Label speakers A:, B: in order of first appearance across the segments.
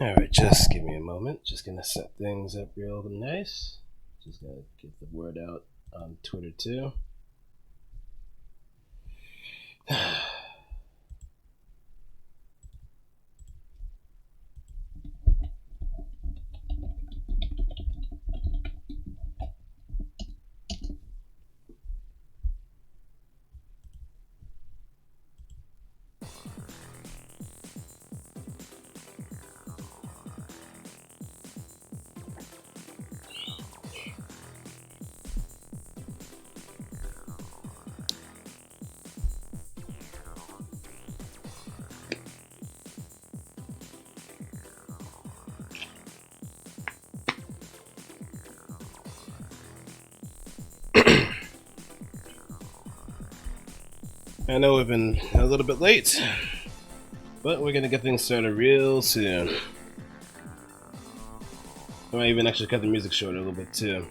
A: Alright, just give me a moment. Just gonna set things up real nice. Just gonna get the word out on Twitter too. I know we've been a little bit late, but we're gonna get things started real soon. I might even actually cut the music short a little bit too.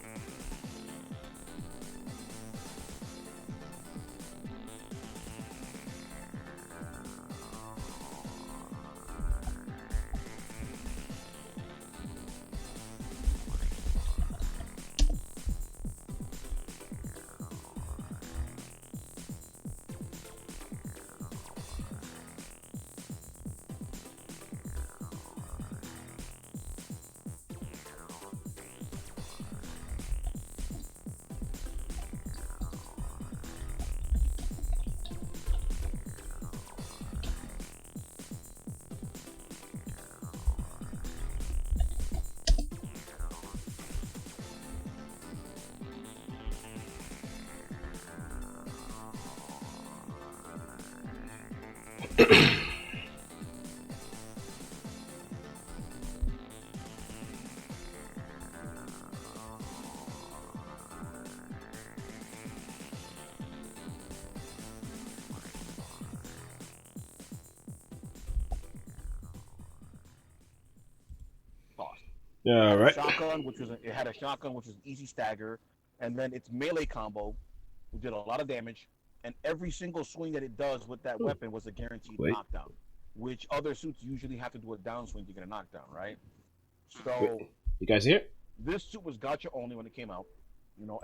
B: Cost. It had a
A: Alright.
B: shotgun, it had a shotgun, which was an easy stagger, and then its melee combo, which did a lot of damage, and every single swing that it does with that weapon was a guaranteed
A: Wait,
B: knockdown, which other suits usually have to do a downswing to get a knockdown, right?
A: wait.
B: So
A: You guys here?
B: this suit was gacha only when it came out.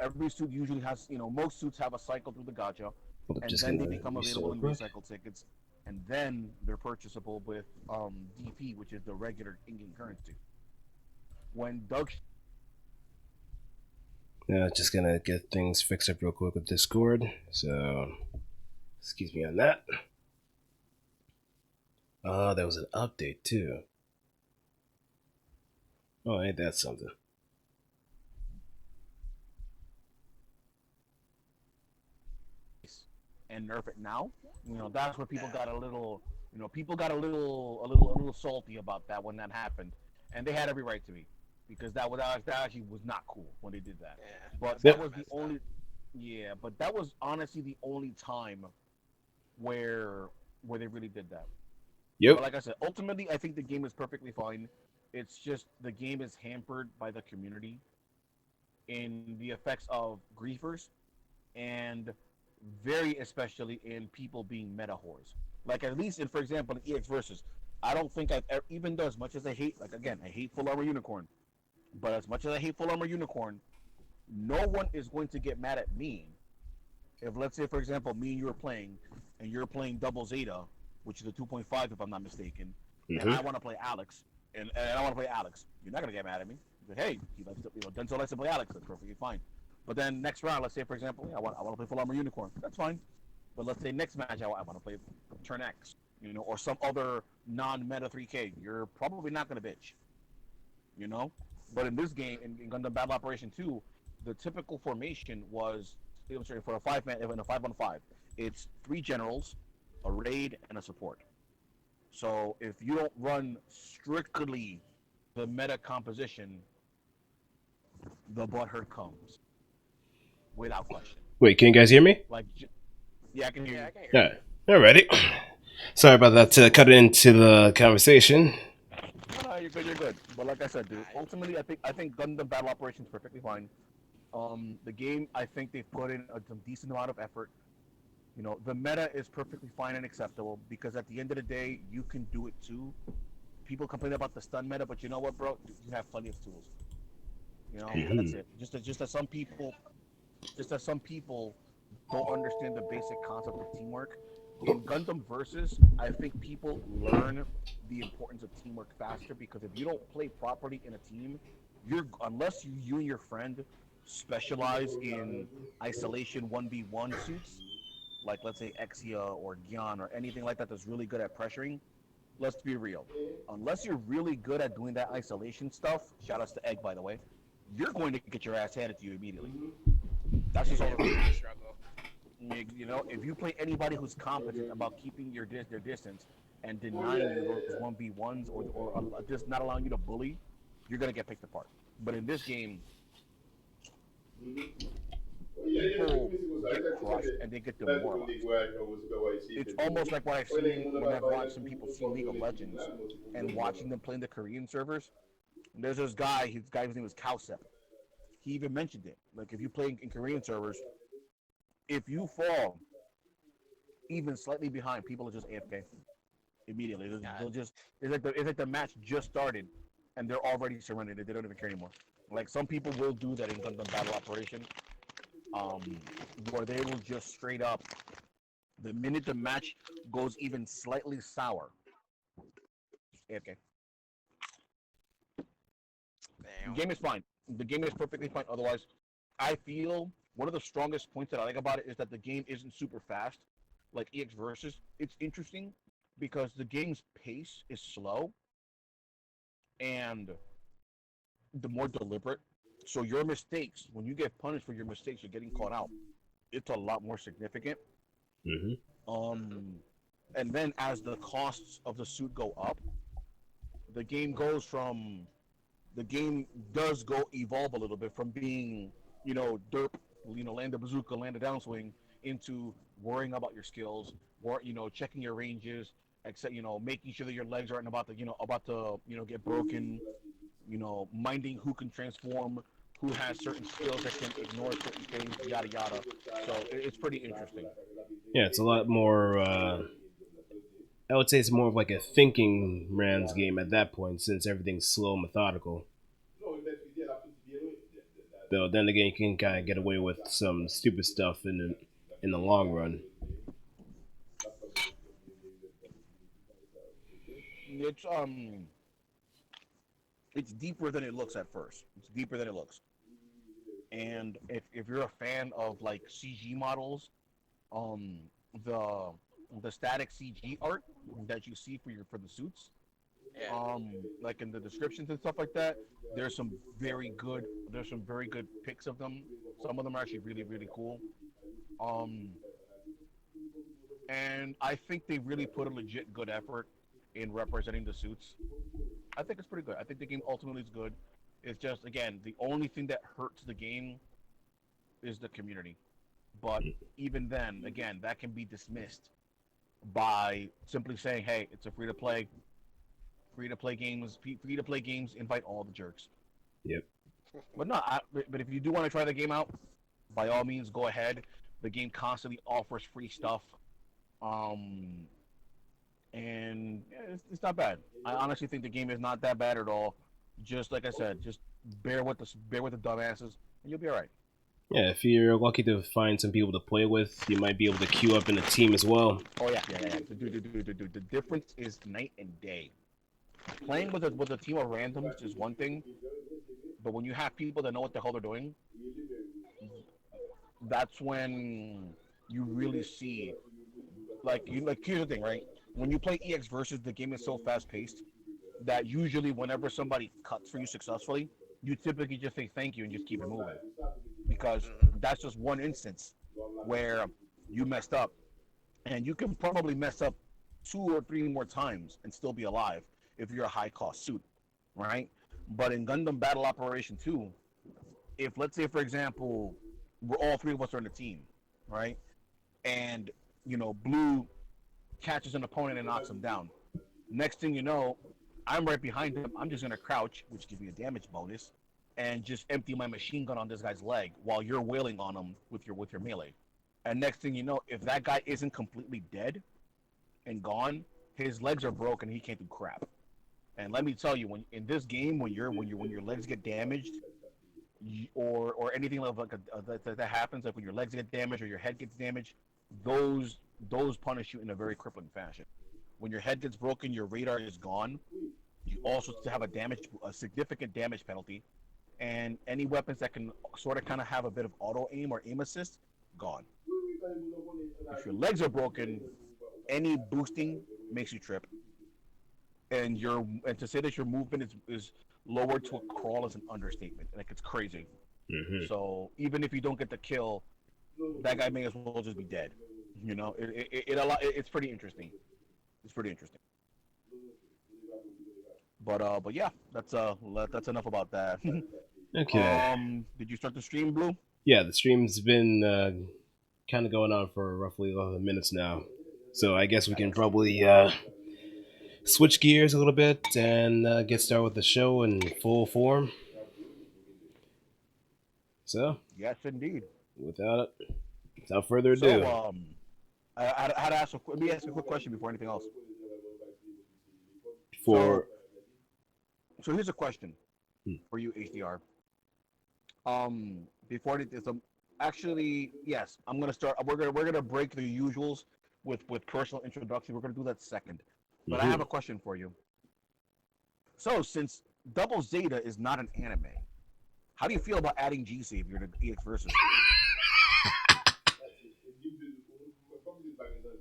B: Every suit usually has, most suits have a cycle through the gacha,
A: Hold up,
B: and
A: just
B: then they
A: gonna
B: become
A: reset
B: available
A: real
B: in
A: quick.
B: recycle tickets, and then they're purchasable with DP, which is the regular in-game currency. When Doug
A: Just gonna get things fixed up real quick with Discord. So, excuse me on that. Oh, there was an update too. Oh, ain't that something?
B: and nerf it now, that's where people got a little, people got a little salty about that when that happened, and they had every right to be, because that actually was not cool when they did that.
C: Yeah,
B: But
C: that's
B: that
C: kind of
B: was the
C: messed up.
B: only, yeah, but that was honestly the only time where they really did that. But
A: Yep.
B: like I said, ultimately, I think the game is perfectly fine. It's just the game is hampered by the community in the effects of griefers and very especially in people being meta whores. Like at least in, for example, in EX versus, I don't think I've ever, even though as much as I hate, like again, I hate Full Armor Unicorn, but as much as I hate Full Armor Unicorn, no one is going to get mad at me if, let's say, for example, me and you are playing, and you're playing Double Zeta, which is a 2.5 if I'm not mistaken, and
A: Mm-hmm.
B: I want to play Alex, and I want to play Alex. You're not gonna get mad at me. Like, hey, he likes to, Denzel likes to play Alex. That's perfectly fine. But then next round, let's say for example, I want to play Full Armor Unicorn. That's fine. But let's say next match, I want to play Turn X, or some other non-meta 3K. You're probably not gonna bitch, you know. But in this game, in Gundam Battle Operation 2, the typical formation was, for a 5-man, in a 5-on-5. It's 3 generals, a raid, and a support. So if you don't run strictly the meta composition, the butthurt comes without question.
A: Wait, can you guys hear me?
B: Like, yeah, I can hear
C: Yeah,
B: you.
C: I can hear
A: Yeah.
C: you.
A: Alrighty. Sorry about that. To cut into the conversation.
B: No, you're good. You're good. But like I said, dude,
C: I,
B: ultimately, I think Gundam Battle Operations is perfectly fine. The game, I think they've put in some decent amount of effort. The meta is perfectly fine and acceptable because at the end of the day, you can do it too. people complain about the stun meta, but you know what, bro? You have plenty of tools. You know, that's
A: Mhm.
B: it. Just as some people, don't understand the basic concept of teamwork. In Gundam Versus, I think people learn the importance of teamwork faster because if you don't play properly in a team, unless you and your friend specialize in isolation 1v1 suits, like let's say Exia or Gyan or anything like that that's really good at pressuring, let's be real. Unless you're really good at doing that isolation stuff, shout outs to Egg by the way, you're going to get your ass handed to you immediately. That's just all
C: Yeah,
B: it
C: we're
B: is.
C: gonna struggle.
B: You know, if you play anybody who's competent about keeping their distance and denying you those 1v1s or just not allowing you to bully, you're gonna get picked apart. But in this game, people get crushed and they get demoralized. It's almost like what I've seen when I've watched some people see League of Legends and watching them play in the Korean servers. There's this guy, his name was Cowsep. He even mentioned it. Like if you play in Korean servers, if you fall even slightly behind, people are just AFK immediately. They'll just it's like the match just started and they're already surrendering. They don't even care anymore. Like some people will do that in Gundam Battle Operation, um, where they will just straight up the minute the match goes even slightly sour, AFK. The
C: Damn.
B: game is fine. The game is perfectly fine. Otherwise, I feel one of the strongest points that I like about it is that the game isn't super fast, like EX Versus. It's interesting because the game's pace is slow and the more deliberate. So your mistakes, when you get punished for your mistakes, you're getting caught out. It's a lot more significant.
A: Mhm.
B: Um, and then as the costs of the suit go up, the game goes from the game does go evolve a little bit from being, derp, land a bazooka, land a downswing, into worrying about your skills, checking your ranges, except making sure that your legs aren't about to get broken, minding who can transform, who has certain skills that can ignore certain things, yada yada. So it's pretty interesting.
A: Yeah, it's a lot more. I would say it's more of like a thinking Rand's game at that point, since everything's slow and methodical. Though then again, you can kind of get away with some stupid stuff in the long run.
B: It's it's deeper than it looks at first. It's deeper than it looks. And if you're a fan of like CG models, um, the the static CG art that you see for the suits,
C: Yeah.
B: like in the descriptions and stuff like that, there's some there's some very good pics of them. Some of them are actually really really cool. Um, and I think they really put a legit good effort in representing the suits. I think it's pretty good. I think the game ultimately is good. It's just again the only thing that hurts the game is the community. But even then, again, that can be dismissed by simply saying, "Hey, it's a free to play games, free to play games. Invite all the jerks."
A: Yep.
B: But no, but if you do want to try the game out, by all means, go ahead. The game constantly offers free stuff, um, and yeah, it's not bad. I honestly think the game is not that bad at all. Just like I said, just bear with the dumbasses, and you'll be all right.
A: Yeah, if you're lucky to find some people to play with, you might be able to queue up in a team as well.
B: Oh yeah. The difference is night and day. Playing with a team of randoms is one thing, but when you have people that know what the hell they're doing, that's when you really see. Like here's the thing, right? When you play EX versus, the game is so fast paced that usually whenever somebody cuts for you successfully, you typically just say thank you and just keep it moving because
C: Mm-hmm.
B: that's just one instance where you messed up, and you can probably mess up two or three more times and still be alive if you're a high cost suit, right? But in Gundam Battle Operation 2, if let's say for example, we're all three of us are in a team, right? And blue catches an opponent and knocks him down. Next thing you know, I'm right behind him. I'm just gonna crouch, which gives me a damage bonus, and just empty my machine gun on this guy's leg while you're wailing on him with your melee. And next thing you know, if that guy isn't completely dead and gone, his legs are broken. He can't do crap. And let me tell you, when in this game, when your legs get damaged, or anything like that happens, like when your legs get damaged or your head gets damaged, those those punish you in a very crippling fashion. When your head gets broken, your radar is gone. You also have a significant damage penalty, and any weapons that can sort of kind of have a bit of auto aim or aim assist, gone. If your legs are broken, any boosting makes you trip, and to say that your movement is lowered to a crawl is an understatement. Like it's crazy.
A: Hmm.
B: So even if you don't get the kill, that guy may as well just be dead. You know, it's pretty interesting. It's pretty interesting. But yeah, that's enough about that.
A: Okay.
B: Did you start the stream, Blue?
A: Yeah, the stream's been kind of going on for roughly 11 minutes now. So I guess we can probably switch gears a little bit and get started with the show in full form. So,
B: Yes, indeed.
A: without without further
B: So,
A: ado,
B: I had to ask. Let me ask you a quick question before anything else. So,
A: for
B: so here's a question
A: hmm,
B: for you, HDR. Before anything, so actually, yes, I'm gonna start. We're gonna break the usuals with personal introduction. We're gonna do that second. But I
A: hmm.
B: have a question for you. So, since Double Zeta is not an anime, how do you feel about adding G Savior to EX Versus?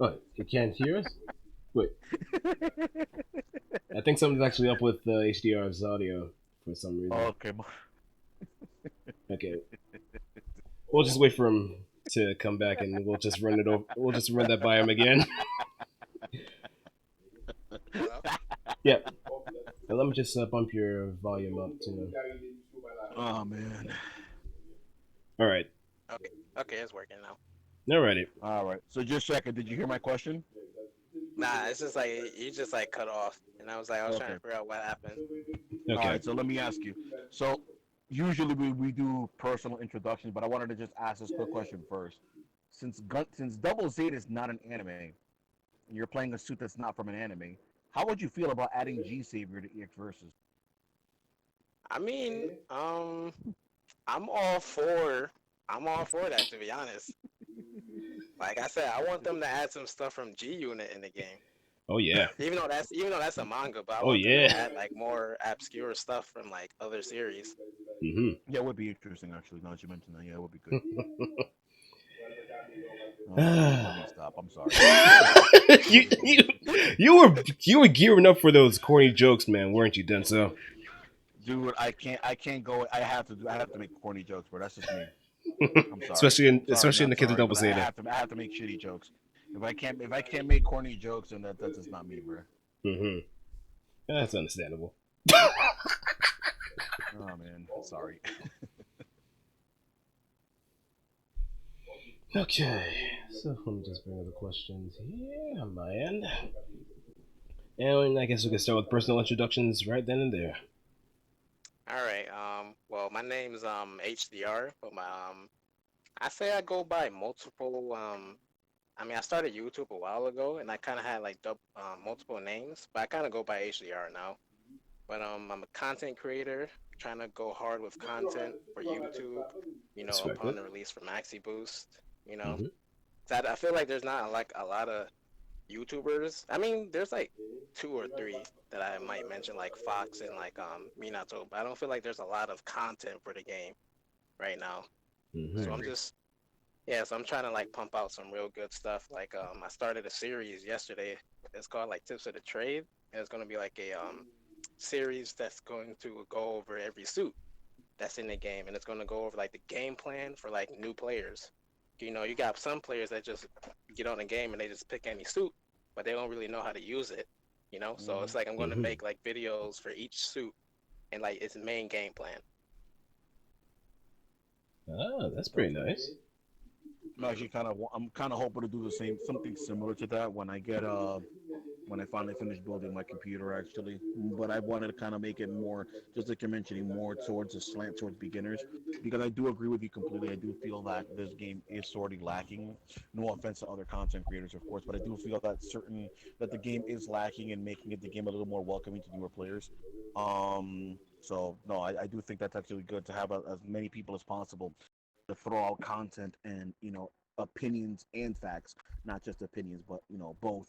A: Oh, you can't hear us? Wait, I think something's actually up with HDR's audio for some reason.
B: Okay.
A: Okay, we'll just wait for him to come back and we'll just run it over. We'll just run that by him again.
C: Hello?
A: Yeah, let me just bump your volume up too.
B: Oh man.
A: All right,
C: Okay. Okay, it's working now.
A: alrighty.
B: All right. So just checking. Did you hear my question?
C: Nah, it's just like you just like cut off, and I was trying
B: Okay.
C: to figure out what happened.
B: All
A: Okay.
B: right. So let me ask you. So usually we do personal introductions, but I wanted to just ask this quick question first. Since Double Zeta is not an anime, and you're playing a suit that's not from an anime, how would you feel about adding G Savior to EX Versus?
C: I mean, I'm all for I'm all for that, to be honest. Like I said, I want them to add some stuff from G Unit in the game.
A: Oh yeah.
C: Even though that's a manga, but I
A: Oh
C: want them to
A: yeah.
C: add like more obscure stuff from like other series.
A: Hmm.
B: Yeah, it would be interesting actually. Now that you mentioned that, yeah, it would be good. Let me stop. I'm sorry.
A: you, you you were gearing up for those corny jokes, man, weren't you, Denso?
B: Dude, I can't go. I have to make corny jokes, bro. That's just me. I'm sorry. Sorry,
A: Especially in
B: not
A: the case of
B: sorry,
A: Double
B: but I
A: Zeta.
B: have to. I have to make shitty jokes. If I can't make corny jokes, then that's just not me, bro.
A: Hmm. That's understandable.
B: Oh man, sorry.
A: Okay, so let me just bring up the questions here on my end, and I guess we can start with personal introductions right then and there.
C: All right. Well, my name's HDR, but I say I go by multiple. I mean, I started YouTube a while ago, and I kind of had like multiple names, but I kind of go by HDR now. But I'm a content creator, trying to go hard with content for YouTube.
A: Respected.
C: Upon the release for Maxi Boost. You know,
A: Hmm.
C: I feel like there's not like a lot of YouTubers. I mean, there's like two or three that I might mention, like Fox and like Minato, but I don't feel like there's a lot of content for the game right now.
B: I
C: So
A: Hmm.
C: I'm
B: agree.
C: just yeah, so I'm trying to like pump out some real good stuff. Like I started a series yesterday. It's called like Tips of the Trade, and it's gonna be like a series that's going to go over every suit that's in the game, and it's gonna go over like the game plan for like new players. You got some players that just get on the game and they just pick any suit, but they don't really know how to use it. So
B: Hmm.
C: it's like I'm gonna
A: Hmm.
C: make like videos for each suit and like its main game plan.
A: Ah, that's pretty
B: Okay.
A: nice.
B: I'm
C: Hmm.
B: actually I'm kind of hoping to do the same, something similar to that when I get when I finally finished building my computer, actually. But I wanted to kind of make it more, just like you're mentioning, more towards a slant towards beginners, because I do agree with you completely. I do feel that this game is sort of lacking. No offense to other content creators, of course, but I do feel that the game is lacking in making it the game a little more welcoming to newer players. So no, I do think that's actually good to have as many people as possible to throw out content and opinions and facts, not just opinions, but both,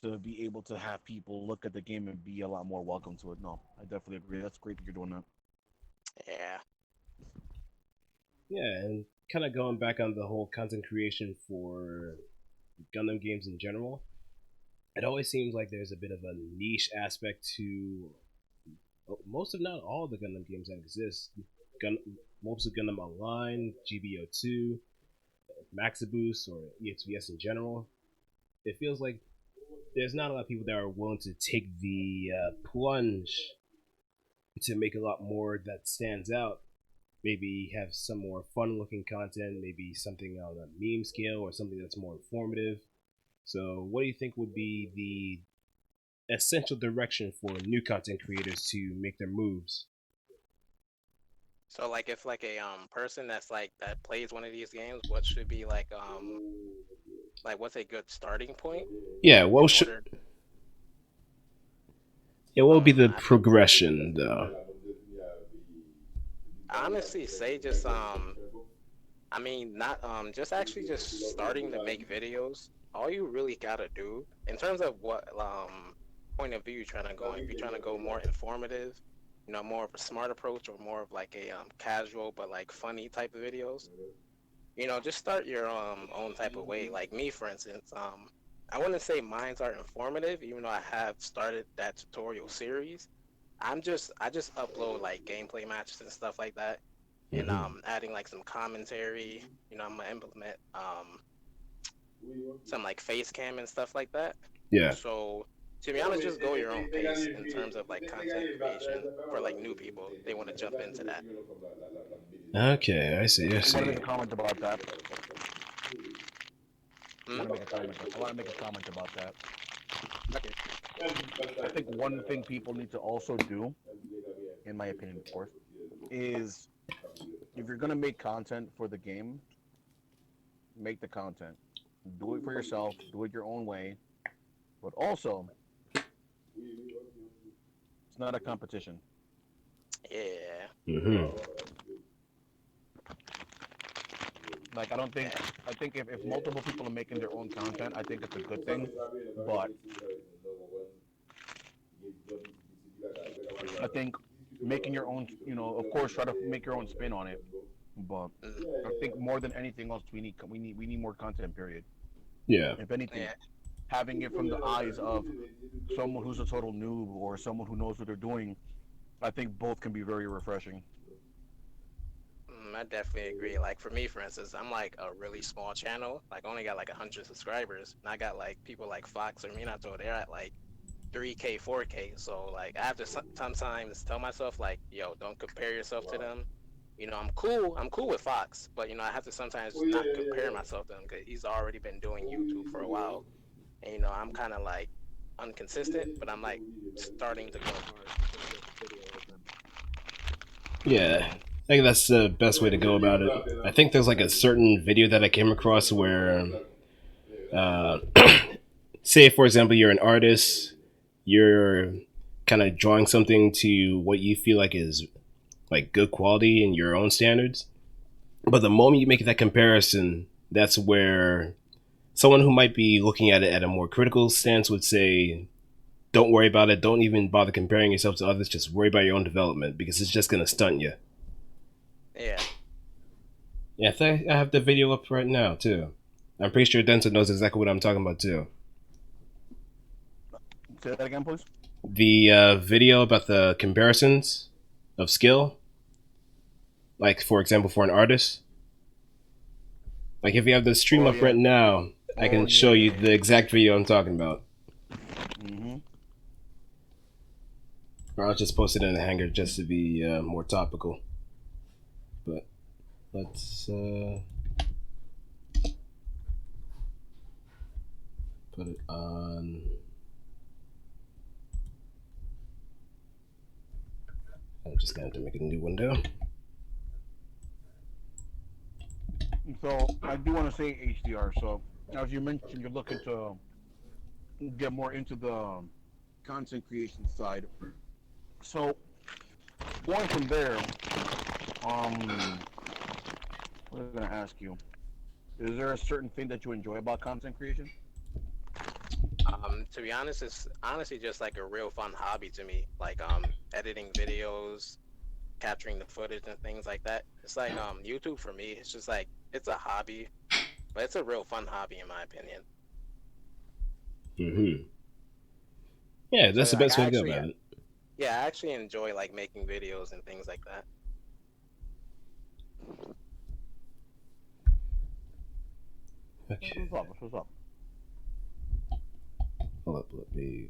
B: to be able to have people look at the game and be a lot more welcome to it. No, I definitely agree. That's great that you're doing that.
C: Yeah.
A: Yeah, and kind of going back on the whole content creation for Gundam games in general, it always seems like there's a bit of a niche aspect to most, if not all, the Gundam games that exist. Gun, most of Gundam Online, GBO2, Maxiboost, or EXVS in general. It feels like there's not a lot of people that are willing to take the plunge to make a lot more that stands out. Maybe have some more fun looking content, maybe something on a meme scale or something that's more informative. So, what do you think would be the essential direction for new content creators to make their moves?
C: So like if like a person that's like that plays one of these games, what should be like what's a good starting point
A: Yeah,
C: in order
A: what would be the
C: I think
A: progression though?
C: I honestly say just I mean not just actually just starting to make videos. All you really gotta do in terms of what point of view you're trying to go in. If you're trying to go more informative, more of a smart approach or more of like a casual but like funny type of videos, just start your own type of way. Like me, for instance, I wouldn't say mines are informative, even though I have started that tutorial series. I just upload like gameplay matches and stuff like that, and
A: Hmm.
C: adding like some commentary. I'm gonna implement some like face cam and stuff like that.
A: Yeah.
C: So to be honest, just go your own pace in terms of like content creation for like new people. They want to jump into that.
A: Okay, I see. I
B: I want to
A: see.
B: make a comment about that. I
C: Hmm?
B: want to make a comment. I want to make a comment about that.
C: Okay.
B: I think one thing people need to also do, in my opinion, of course, is if you're gonna make content for the game, make the content. Do it for yourself. Do it your own way. But also, it's not a competition.
C: Yeah.
A: Hmm.
B: Like I don't think
C: Yeah.
B: I think if multiple people are making their own content, I think it's a good thing. But I think making your own, of course, try to make your own spin on it. But
C: Mm,
B: I think more than anything else, we need more content. Period.
A: Yeah.
B: If anything,
C: yeah.
B: having it from the eyes of someone who's a total noob or someone who knows what they're doing, I think both can be very refreshing.
C: I definitely agree. Like for me, for instance, I'm like a really small channel. Like only got like 100 subscribers, and I got like people like Fox or Minato. They're at like 3K, 4K. So like I have to sometimes tell myself like, yo, don't compare yourself to them. I'm cool. I'm cool with Fox, but I have to sometimes not compare myself to him because he's already been doing YouTube for a while, and I'm kind of like inconsistent, but I'm like starting to go hard to get video like him.
A: Yeah. I think that's the best way to go about it. I think there's like a certain video that I came across where, uh, say, for example, you're an artist, you're kind of drawing something to what you feel like is like good quality in your own standards. But the moment you make that comparison, that's where someone who might be looking at it at a more critical stance would say, don't worry about it. Don't even bother comparing yourself to others. Just worry about your own development because it's just going to stunt you.
C: Yeah.
A: Yeah, I have the video up right now, too. I'm pretty sure Denton knows exactly what I'm talking about, too.
B: Say that again, please.
A: The video about the comparisons of skill, like, for example, for an artist. Like, if you have the stream
B: Oh
A: up right
B: yeah.
A: now, I
B: Oh
A: can
B: yeah,
A: show
B: yeah,
A: you
B: yeah.
A: the exact video I'm talking about.
B: Mm-hmm.
A: Or I'll just post it in the hangar just to be more topical. But let's put it on. I'm just going to make a new window.
B: So I do want to say HDR. So as you mentioned, you're looking to get more into the content creation side. So going from there, what was I gonna ask you? Is there a certain thing that you enjoy about content creation?
C: To be honest, it's honestly just like a real fun hobby to me. Like editing videos, capturing the footage and things like that. It's like YouTube for me. It's just like it's a hobby, but it's a real fun hobby in my opinion.
A: Hmm. Yeah,
C: So
A: that's the
C: like
A: best
C: I
A: way to go
C: actually,
A: about it.
C: yeah, I actually enjoy like making videos and things like that.
A: Okay.
B: What's up? What's up?
A: Hold up, let me.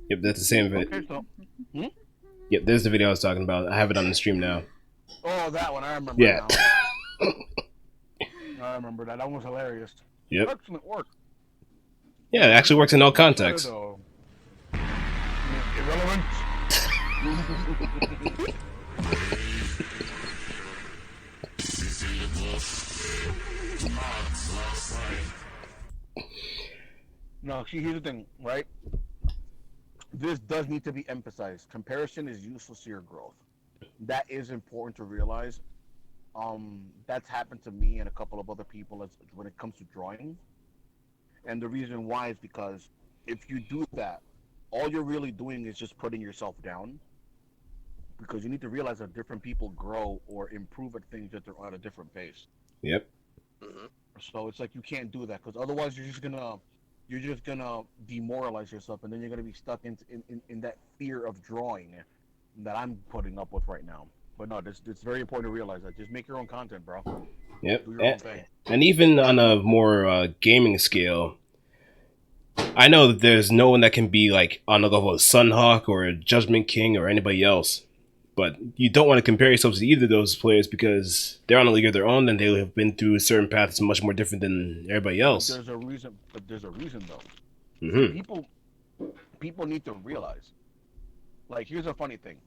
A: Yep, that's the same video.
B: Okay, so
A: Yep, there's the video I was talking about. I have it on the stream now.
B: oh, that one I remember
A: Yeah.
B: now. I remember that. That was hilarious.
A: Yep.
B: Excellent work.
A: Yeah, it actually works in all
B: Sorry
A: contexts.
B: though. Irrelevant. No, see, here's the thing, right? This does need to be emphasized. Comparison is useless to your growth. That is important to realize. That's happened to me and a couple of other people as when it comes to drawing. And the reason why is because if you do that, all you're really doing is just putting yourself down because you need to realize that different people grow or improve at things that they're at a different pace.
A: Yep.
C: Hmm.
B: So it's like you can't do that because otherwise you're just gonna demoralize yourself and then you're gonna be stuck in that fear of drawing that I'm putting up with right now. But no, it's very important to realize that. Just make your own content, bro.
A: Yep.
B: Do your own thing.
A: And even on a more gaming scale, I know that there's no one that can be like on the level of Sunhawk or Judgment King or anybody else. But you don't want to compare yourselves to either of those players because they're on a league of their own and they have been through certain paths much more different than everybody
B: But
A: else.
B: there's a reason. But there's a reason though. See,
A: Hmm.
B: people need to realize. Like, here's a funny thing.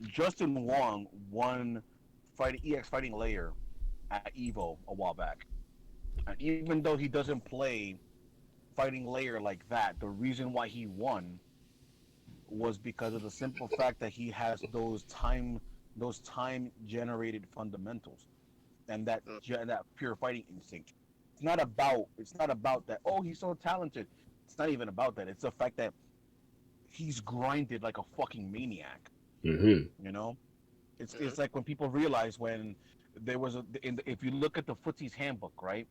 B: Justin Wong won fighting Layer at Evo a while back, and even though he doesn't play fighting Layer like that, the reason why he won was because of the simple fact that he has those time generated fundamentals and that pure fighting instinct. It's not about that. Oh, he's so talented. It's not even about that. It's the fact that he's grinded like a fucking maniac.
A: Hmm.
B: You know, it's
C: Hmm.
B: it's like when people realize when there was if you look at the Footsie's handbook, right?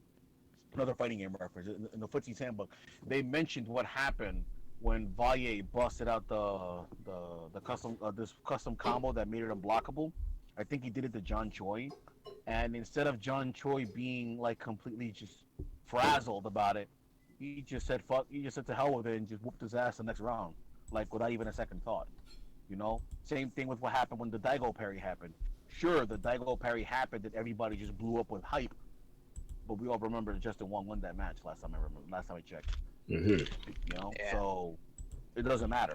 B: Another fighting game reference in the Footsie's handbook, they mentioned what happened when Valle busted out the custom this custom combo that made it unblockable. I think he did it to John Choi, and instead of John Choi being like completely just frazzled about it, he just said fuck. He just said to hell with it and just whooped his ass the next round, like without even a second thought. Same thing with what happened when the Daigo parry happened. Sure, the Daigo parry happened and everybody just blew up with hype, but we all remember that Justin Wong won that match last time I remember. Last time I checked.
A: Hmm.
C: Yeah.
B: So it doesn't matter.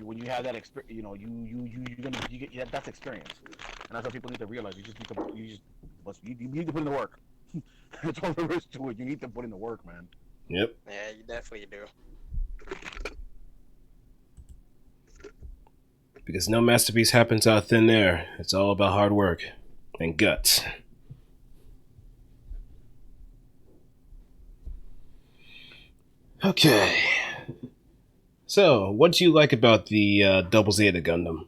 B: When you have that experience, you get, yeah, that's experience, and that's what people need to realize. You need to put in the work. That's all there is to it. You need to put in the work, man.
A: Yep.
C: Yeah, you definitely do.
A: Because no masterpiece happens out of thin air. It's all about hard work and guts. Okay. So, what do you like about the Double Zeta Gundam?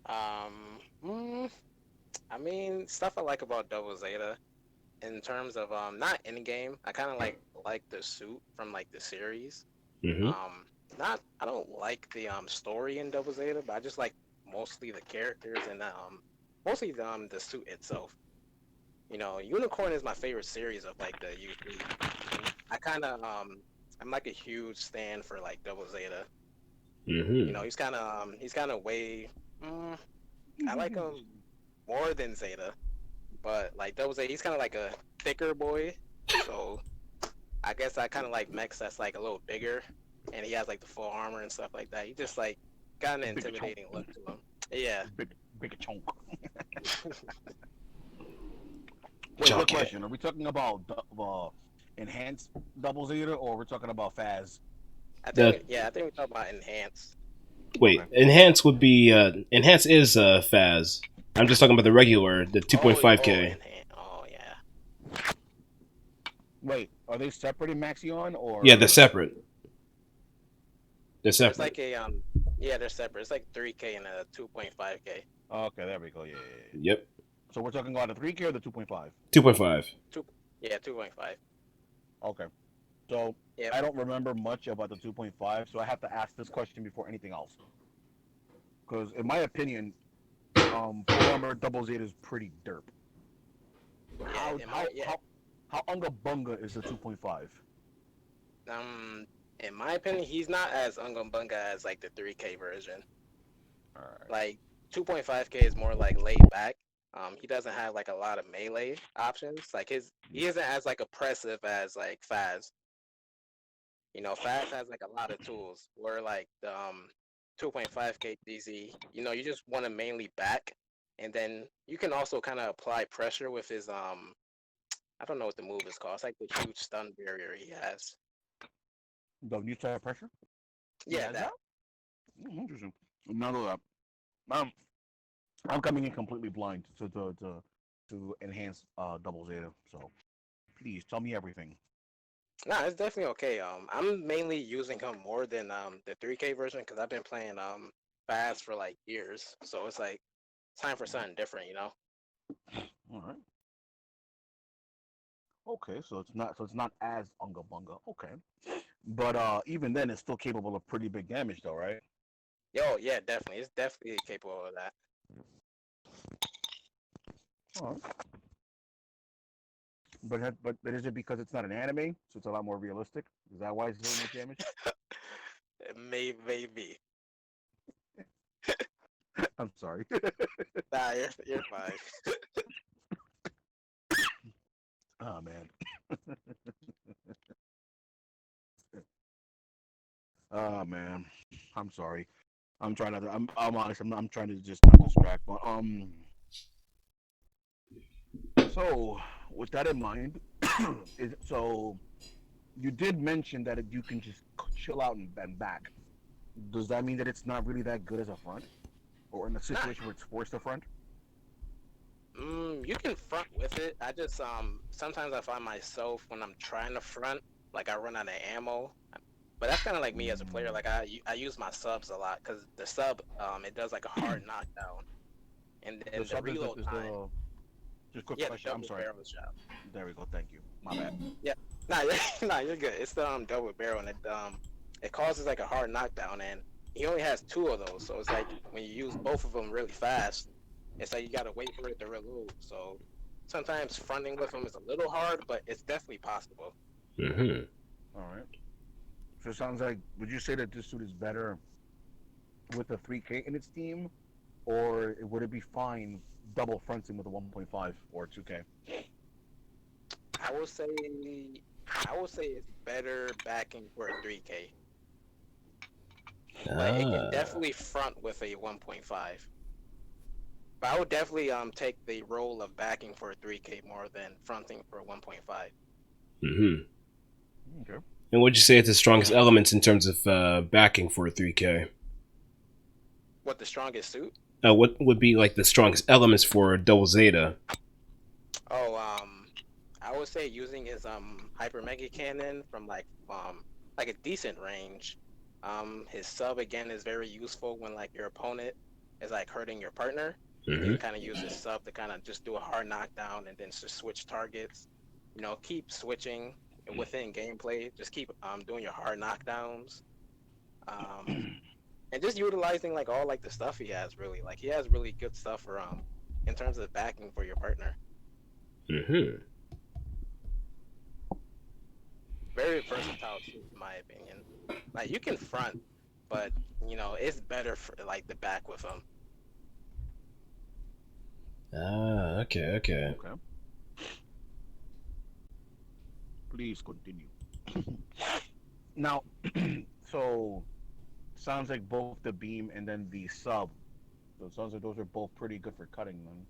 C: Um, mm, I mean, stuff I like about Double Zeta in terms of not in game. I kind of like the suit from like the series.
A: Hmm.
C: Not I don't like the story in Double Zeta, but I just like mostly the characters and mostly the suit itself. Unicorn is my favorite series of like the U3. I kind of I'm like a huge stand for like Double Zeta.
A: Hmm.
C: He's kind of way. Mm, I like him more than Zeta, but like Double Zeta, he's kind of like a thicker boy. So I guess I kind of like mechs that's like a little bigger, and he has like the full armor and stuff like that. He just like got an
B: Bigger chunk.
C: intimidating look to him. Yeah.
B: Bigger chunk. Wait, quick
A: Junket.
B: question. Are we talking about enhanced double zeta, or we're talking about Phaz?
A: The
C: I think we talk about enhance.
A: wait,
B: Okay.
A: enhance would be enhance is Phaz. I'm just talking about the regular, the
C: Oh,
A: 2.5K.
C: enhance. Oh, yeah.
B: Wait, are they separate in Maxion,
A: Yeah, they're
B: or?
A: separate. They're
C: There's
A: separate.
C: like a yeah, they're separate. It's like 3K and a 2.5K.
B: Okay, there we go. Yeah.
A: Yep.
B: So we're talking about the 3K or the 2.5?
A: 2.5.
C: Two, yeah, 2.5.
B: Okay. So
C: Yeah.
B: I don't remember much about the 2.5, so I have to ask this question before anything else. Because in my opinion, full armor double zeta is pretty derp.
C: Yeah,
B: How unga bunga is the 2.5?
C: In my opinion, he's not as ungumbunga as like the 3K version.
B: All right.
C: Like 2.5K is more like laid back. He doesn't have like a lot of melee options. Like he isn't as like oppressive as like Faz. You know, Faz has like a lot of tools. Where like the 2.5K DZ, you know, you just want to mainly back, and then you can also kind of apply pressure with his I don't know what the move is called. It's like the huge stun barrier he has.
B: The new type of pressure?
C: Yeah,
B: Has
C: that.
B: Interesting. None of that. I'm coming in completely blind to enhance double zeta. So please tell me everything.
C: Nah, it's definitely okay. I'm mainly using him more than the 3K version because I've been playing fast for like years. So it's like time for something different, you know?
B: All right. Okay, so it's not as unga bunga. Okay, but even then, it's still capable of pretty big damage, though, right?
C: Yo, yeah, definitely. It's definitely capable of that.
B: All right. But is it because it's not an anime, so it's a lot more realistic? Is that why it's doing much damage?
C: Maybe.
B: I'm sorry.
C: Nah, you're fine.
B: Oh man. Oh man. I'm sorry. I'm trying not to. I'm honest. I'm trying to just not distract. But So with that in mind, so you did mention that you can just chill out and back. Does that mean that it's not really that good as a front, or in a
C: Nah,
B: situation where it's forced to front?
C: you can front with it. I just sometimes I find myself when I'm trying to front, like I run out of ammo. But that's kind of like me as a player. Like I use my subs a lot because the sub it does like a hard knockdown, and
B: The
C: then the
B: sub is
C: reload time.
B: just quick
C: Yeah, the
B: question. I'm
C: double
B: sorry.
C: barrel shot.
B: There we go. Thank you. My bad.
C: Yeah, nah, nah, you're good. It's the double barrel, and it causes like a hard knockdown, and he only has two of those. So it's like when you use both of them really fast, it's like you gotta wait for it to reload. So sometimes fronting with him is a little hard, but it's definitely possible.
A: Mm-hmm.
B: All right. So it sounds like, would you say that this suit is better with a 3K in its team, or would it be fine double fronting with a 1.5 or 2K?
C: I will say, I will say it's better backing for a 3K, but it can
A: Ah.
C: definitely front with a 1.5. But I would definitely take the role of backing for a 3K more than fronting for a 1.5.
A: Mm-hmm.
B: Okay.
A: And would you say it's the strongest elements in terms of backing for a 3K?
C: What the strongest suit?
A: What would be like the strongest elements for double Zeta?
C: Oh, I would say using his hyper mega cannon from like a decent range. His sub again is very useful when like your opponent is like hurting your partner, and you
A: Mm-hmm.
C: can kind of use his sub to kind of just do a hard knockdown and then just switch targets. You know, keep switching within gameplay. Just keep doing your hard knockdowns. Um, and just utilizing like all like the stuff he has really. Like he has really good stuff for in terms of backing for your partner.
A: Mm-hmm.
C: Very versatile suit in my opinion. Like you can front, but you know it's better for like the back with them.
A: Ah, okay, okay.
B: Okay. Please continue. Now, so sounds like both the beam and then the sub. So it sounds like those are both pretty good for cutting then.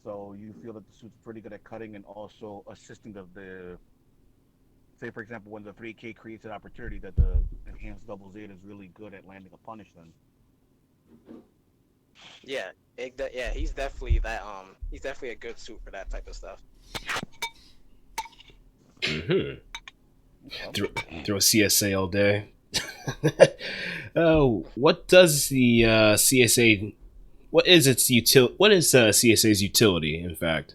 B: So you feel that the suit's pretty good at cutting and also assisting the say for example when the 3K creates an opportunity that the enhanced double zeta is really good at landing a punish then.
C: Yeah, yeah, he's definitely that. He's definitely a good suit for that type of stuff.
A: Mm-hmm.
B: Okay.
A: Throw CSA all day. Oh, what does the CSA? What is its util? What is CSA's utility? In fact.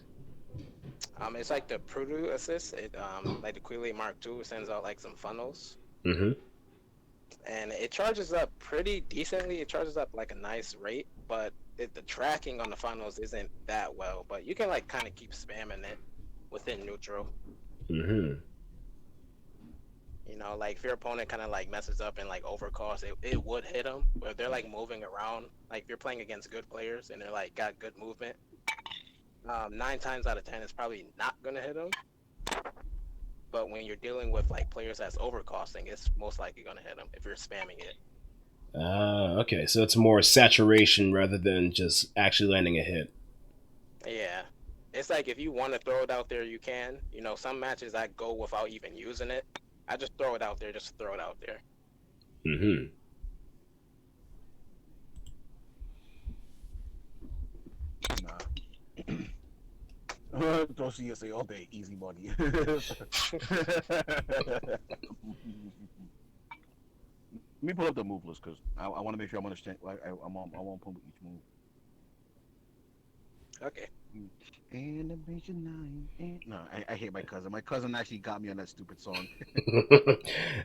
C: It's like the Prudu assist. It like the Queeley Mark II sends out like some funnels,
A: Mm-hmm.
C: and it charges up pretty decently. It charges up like a nice rate, but the tracking on the funnels isn't that well. But you can like kind of keep spamming it within neutral.
A: Mm-hmm.
C: You know, like if your opponent kind of like messes up and like overcosts, it would hit them. But if they're like moving around, like if you're playing against good players and they're like got good movement, 9 times out of 10, it's probably not gonna hit them. But when you're dealing with like players that's overcosting, it's most likely gonna hit them if you're spamming it.
A: Okay, so it's more saturation rather than just actually landing a hit.
C: Yeah, it's like if you want to throw it out there, you can. You know, some matches I go without even using it. I just throw it out there, just to throw it out there.
A: Mm-hmm.
B: Nah. Throw CSA all day, easy money. Let me pull up the move list because I want to make sure I'm understand. I won't pull each move.
C: Okay.
B: Animation 9. No, I hate my cousin. My cousin actually got me on that stupid song.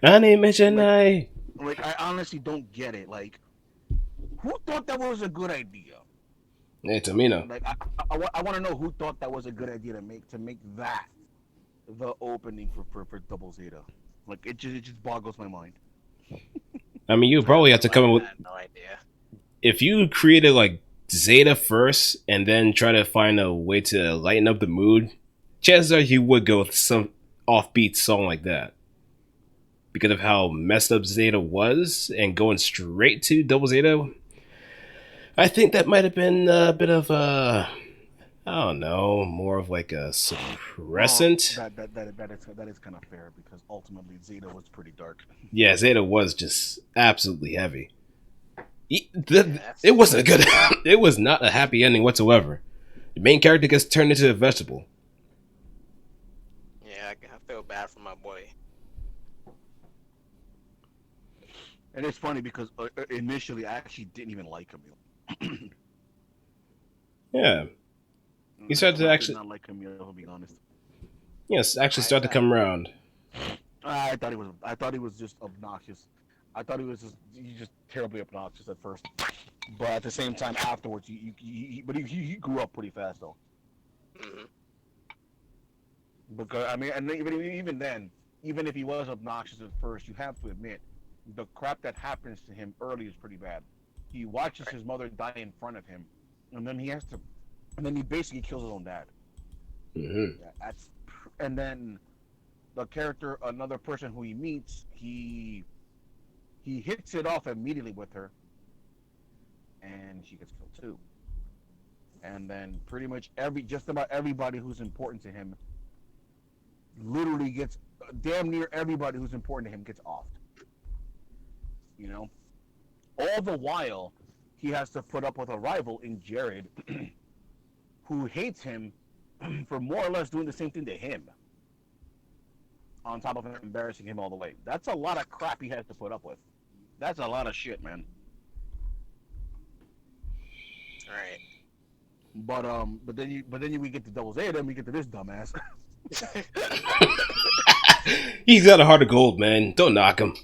A: Animation
B: like,
A: I.
B: like I honestly don't get it. Like, who thought that was a good idea?
A: Hey, Tamina.
B: Like, I want to know who thought that was a good idea to make that the opening for Double Zeta. Like, it just boggles my mind.
A: I mean, you probably have to come up with
C: I have no idea.
A: if you created like Zeta first and then try to find a way to lighten up the mood. Chances are you would go with some offbeat song like that because of how messed up Zeta was, and going straight to Double Zeta. I think that might have been a bit of a, I don't know, more of like a
B: Well,
A: suppressant.
B: that is kind of fair because ultimately Zeta was pretty dark.
A: Yeah, Zeta was just absolutely heavy.
C: Yeah,
A: It
C: that's
A: wasn't a good. It was not a happy ending whatsoever. The main character gets turned into a vegetable.
C: yeah. I feel bad for my boy.
B: And it's funny because initially I actually didn't even like Camille.
A: Yeah, he
B: I,
A: started to
B: I did
A: actually,
B: not like Camille, to be honest.
A: yes, actually
B: I,
A: start to come around.
B: I thought he was just obnoxious. I thought he just terribly obnoxious at first, but at the same time afterwards, he grew up pretty fast though.
C: Hmm.
B: Because I mean, and even then, even if he was obnoxious at first, you have to admit the crap that happens to him early is pretty bad. He watches
C: Right.
B: his mother die in front of him, and then and then he basically kills his own dad.
A: Hmm.
B: Yeah, and then the character, another person who he meets, he hits it off immediately with her, and she gets killed too. And then pretty much just about everybody who's important to him, literally gets damn near everybody who's important to him gets offed. You know, all the while he has to put up with a rival in Jared, who hates him for more or less doing the same thing to him. On top of embarrassing him all the way, that's a lot of crap he has to put up with. That's a lot of shit, man.
C: Right.
B: But then we get to Double Zeta, and we get to this dumbass.
A: He's got a heart of gold, man. Don't knock him.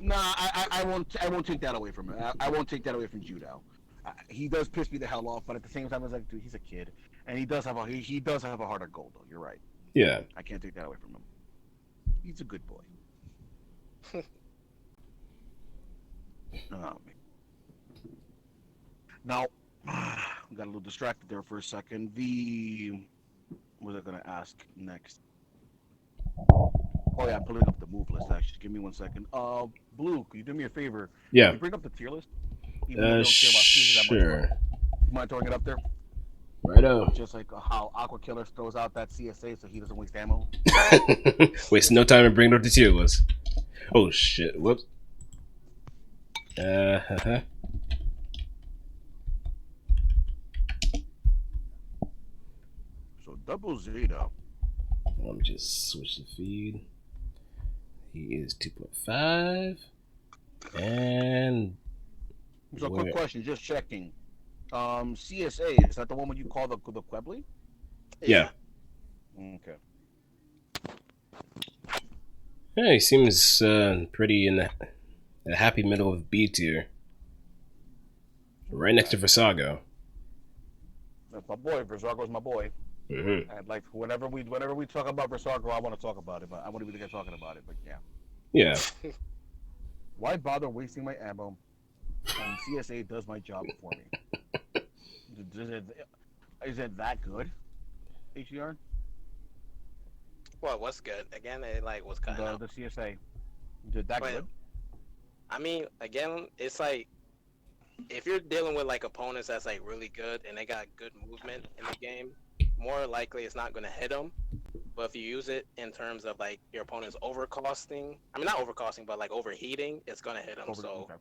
B: Nah, I won't take that away from him. I won't take that away from Judo. He does piss me the hell off, but at the same time, it's like, dude, he's a kid, and he does have a heart of gold, though. You're right.
A: Yeah.
B: I can't take that away from him. He's a good boy. Oh, man. Now, we got a little distracted there for a second. What was I going to ask next? Oh yeah, I'm pulling up the move list. Actually, give me 1 second. Blue, could you do me a favor? Can
A: Yeah.
B: you bring up the tier list? Even though we don't care about fuses that much, but
A: Sure.
B: you mind throwing it up there?
A: Right on.
B: Just like how Aqua Killer throws out that CSA so he doesn't waste ammo.
A: Waste no time and bring it up the tier list. Oh shit! Whoops. Uh-huh.
B: So double Zeta.
A: Let me just switch the feed. He is 2.5. And
B: So
A: where?
B: quick question, just checking. CSA, is that the one when you call the Quebly?
A: Yeah.
B: Okay.
A: Yeah, he seems pretty in the happy middle of B tier. Right next to Versago.
B: That's my boy. Versago's my boy.
A: Mm-hmm.
B: And like whenever we talk about Versago, I want to talk about it, but I want to be the guy talking about it. But yeah,
A: Yeah.
B: why bother wasting my ammo? And CSA does my job for me. Is it that good? HDR?
C: Well, what's good? Again, it like was cutting out.
B: The CSA. Is it that
C: But
B: good?
C: I mean, again, it's like if you're dealing with like opponents that's like really good and they got good movement in the game, more likely it's not going to hit them. But if you use it in terms of like your opponent's overcosting, I mean not overcosting, but like overheating, it's going to hit them. So
B: Okay.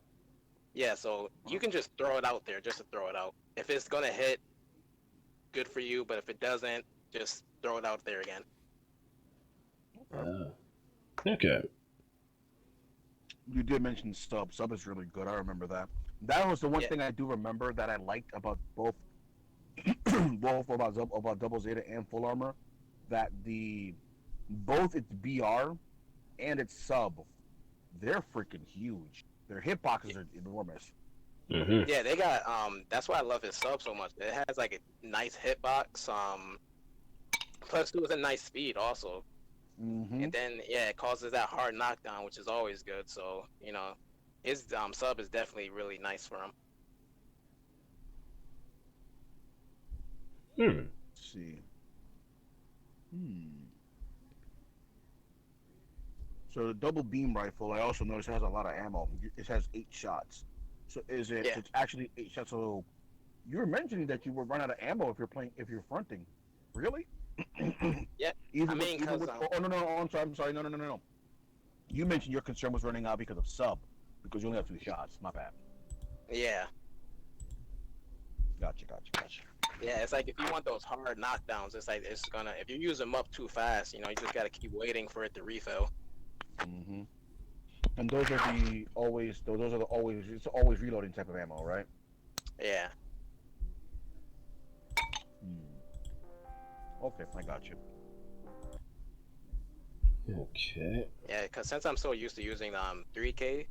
C: yeah, so you can just throw it out there just to throw it out. If it's going to hit, good for you. But if it doesn't, just throw it out there again.
A: Okay.
B: You did mention sub. Sub is really good. I remember that. That was the one
C: Yeah.
B: thing I do remember that I liked about both, about Double Zeta and Full Armor, that both its BR and its sub, they're freaking huge. Their hitboxes are enormous.
A: Mm-hmm.
C: Yeah, they got that's why I love his sub so much. It has like a nice hitbox. Plus two is a nice speed also.
B: Mm-hmm.
C: And then yeah, it causes that hard knockdown, which is always good. So, his sub is definitely really nice for him.
A: Hmm.
B: Let's see. So the double beam rifle, I also noticed has a lot of ammo. It has 8 shots. So is it?
C: Yeah.
B: It's actually 8 shots. So you were mentioning that you would run out of ammo if you're fronting. Really?
C: Yeah.
B: Even
C: I mean,
B: even
C: cause
B: with oh no no oh, I'm sorry no. You mentioned your concern was running out because of sub, because you only have 2 shots. My bad.
C: yeah.
B: Gotcha.
C: Yeah, it's like if you want those hard knockdowns, it's like if you use them up too fast, you just gotta keep waiting for it to refill.
B: Mm-hmm. And those are the always it's always reloading type of ammo, right?
C: Yeah.
B: Okay, I got you.
A: Okay.
C: Yeah, because since I'm so used to using 3K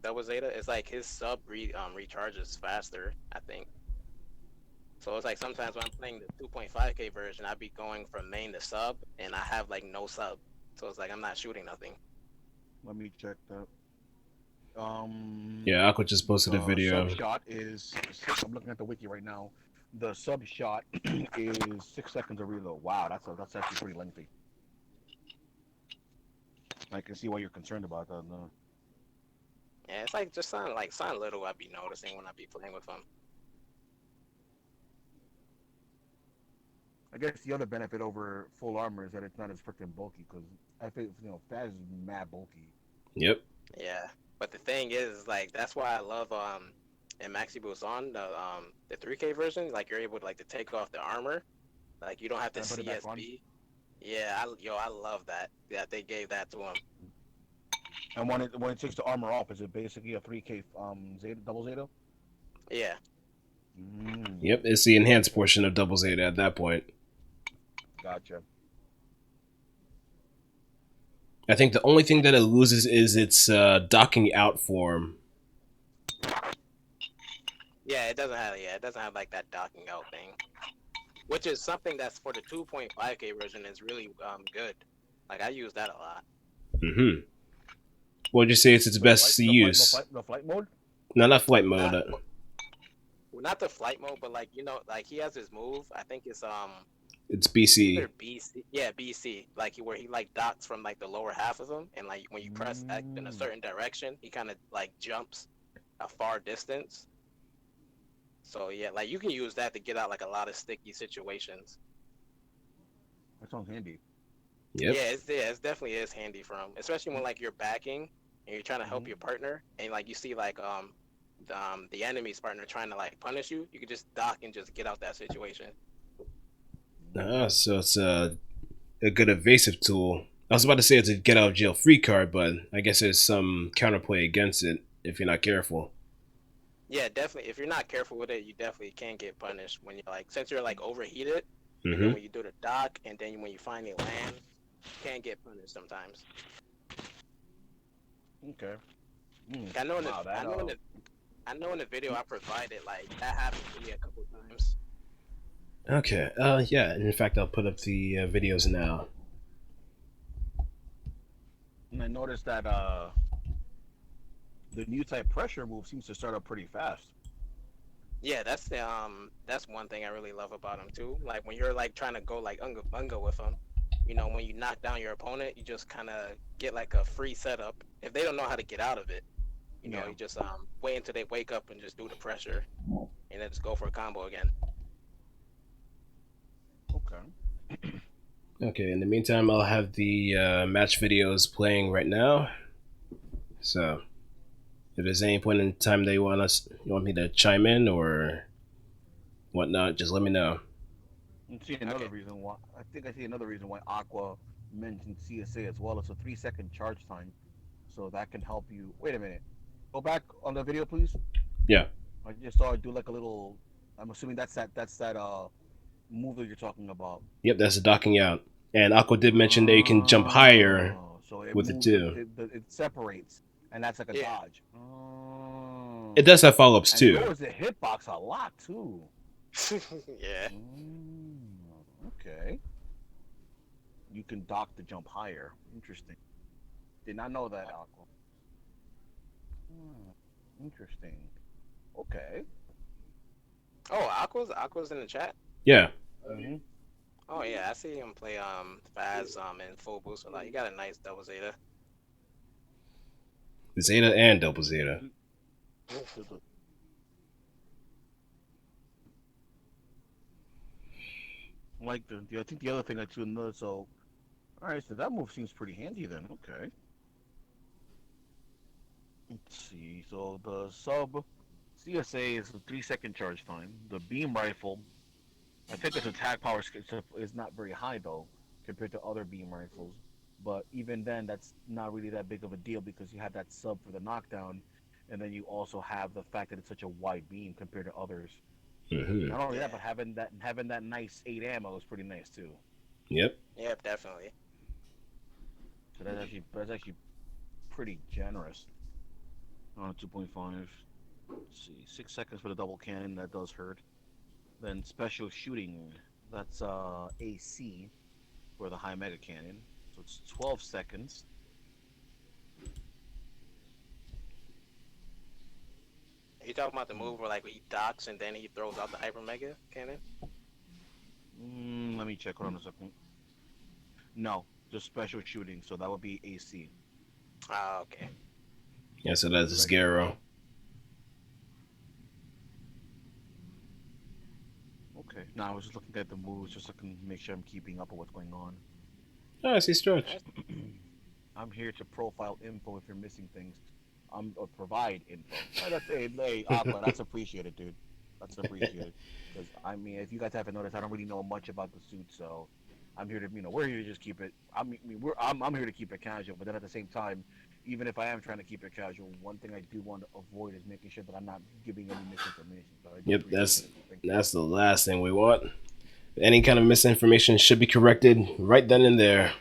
C: double Zeta, it's like his sub recharges faster, I think. So it's like sometimes when I'm playing the 2.5K version, I'd be going from main to sub, and I have like no sub. So it's like I'm not shooting nothing.
B: Let me check that.
A: Yeah, Aqua just posted a
B: The
A: video.
B: sub shot is. I'm looking at the wiki right now. The sub shot is 6 seconds of reload. Wow, that's actually pretty lengthy. I can see why you're concerned about that. No.
C: Yeah, it's like just something little I'd be noticing when I be playing with him.
B: I guess the other benefit over full armor is that it's not as freaking bulky. Because I think Faz is mad bulky.
A: Yep.
C: Yeah, but the thing is, like, that's why I love in Maxi Boost on the 3K version. Like, you're able to like to take off the armor, like you don't have to
B: And put it back on.
C: CSB. Yeah, I love that. Yeah, they gave that to him.
B: And when it takes the armor off, is it basically a 3K Zeta double Zeta?
C: Yeah.
A: Yep, it's the enhanced portion of Double Zeta at that point.
B: Gotcha.
A: I think the only thing that it loses is its docking out form.
C: Yeah, it doesn't have like that docking out thing, which is something that's for the 2.5K version is really good. Like I use that a lot.
A: Mm-hmm. What would you say it's its best use?
B: The flight mode?
A: No, not flight mode.
C: Not the flight mode, but like like he has his move. I think it's
A: It's BC.
C: either BC. Yeah, BC, like where he like docks from like the lower half of him, and like when you press X in a
B: Mm.
C: certain direction, he kind of like jumps a far distance. So yeah, like you can use that to get out like a lot of sticky situations.
B: That sounds handy.
A: Yep.
C: Yeah, it's definitely is handy for him, especially when like you're backing and you're trying to help
B: Mm-hmm.
C: your partner, and like you see like the enemy's partner trying to like punish you, you can just dock and just get out that situation.
A: So it's a good evasive tool. I was about to say it's a get out of jail free card, but I guess there's some counterplay against it if you're not careful.
C: Yeah, definitely. If you're not careful with it, you definitely can get punished when you're like since you're like overheated, and then
A: Hmm.
C: when you do the dock, and then when you finally land, you can get punished sometimes.
B: Okay. Mm.
C: I know in the
B: Wow,
C: I
B: that
C: know in the I know in the video I provided like that happened to me a couple times.
A: Okay. Yeah. In fact, I'll put up the videos now.
B: and I noticed that the new type pressure move seems to start up pretty fast.
C: Yeah, that's one thing I really love about him too. Like when you're like trying to go like unga with him, when you knock down your opponent, you just kind of get like a free setup. If they don't know how to get out of it,
B: Yeah.
C: you just wait until they wake up and just do the pressure, and then just go for a combo again.
B: Okay.
A: Okay. In the meantime, I'll have the match videos playing right now. So if there's any point in time that you want me to chime in or whatnot, just let me know.
B: And see another
C: Okay.
B: reason why I think I see another reason why Aqua mentioned CSA as well. It's a 3 second charge time, so that can help you. Wait a minute. Go back on the video, please.
A: Yeah.
B: I just saw it do like a little. I'm assuming that's that move that you're talking about.
A: Yep. That's the docking out. And Aqua did mention that you can jump higher
B: Oh, so it
A: with it
B: moves.
A: too.
B: It separates, and that's like a
C: Yeah.
B: dodge. Oh,
A: It does have follow ups
B: and it
A: too.
B: lowers the hitbox a lot too.
C: Yeah.
B: Okay. You can dock to jump higher. Interesting. Did not know that, Aqua. Interesting. Okay.
C: Oh, Aqua's in the chat.
A: Yeah.
B: Mm-hmm.
C: Oh yeah, I see him play Faz in full boost a lot. He got a nice double Zeta.
A: Zeta and Double Zeta.
B: Like I think the other thing I too noticed. So, all right, so that move seems pretty handy then. Okay. Let's see. So the sub CSA is a 3 second charge time. The beam rifle, I think its attack power is not very high though compared to other beam rifles. But even then, that's not really that big of a deal because you have that sub for the knockdown, and then you also have the fact that it's such a wide beam compared to others.
A: Hmm.
B: Not only that,
C: Yeah.
B: but having that nice 8 ammo is pretty nice too.
A: Yep.
C: Yep, definitely.
B: So that's actually pretty generous on a 2.5. Let's see, 6 seconds for the double cannon that does hurt. Then special shooting, that's AC for the high mega cannon. So it's 12 seconds.
C: Are you talking about the
B: Hmm.
C: move where like he docks and then he throws out the hyper mega cannon?
B: Let me check. Hold on a second. No, just special shooting. So that would be AC.
C: Ah, okay.
A: Yeah. So that's
B: Special.
A: Sgaro.
B: Okay. No, I was just looking at the moves just so I can make sure I'm keeping up with what's going on.
A: Oh, I see Stretch.
C: That's,
B: I'm here to profile info if you're missing things. Or provide info. Hey, Aqua, that's appreciated, dude. That's appreciated. Because I mean, if you guys haven't noticed, I don't really know much about the suit, so I'm here to, we're here to just keep it. I'm here to keep it casual, but then at the same time, even if I am trying to keep it casual, one thing I do want to avoid is making sure that I'm not giving any misinformation. So I do
A: Yep.
B: appreciate
A: That's
B: it. Thank you.
A: that's the last thing we want. Any kind of misinformation should be corrected right then and there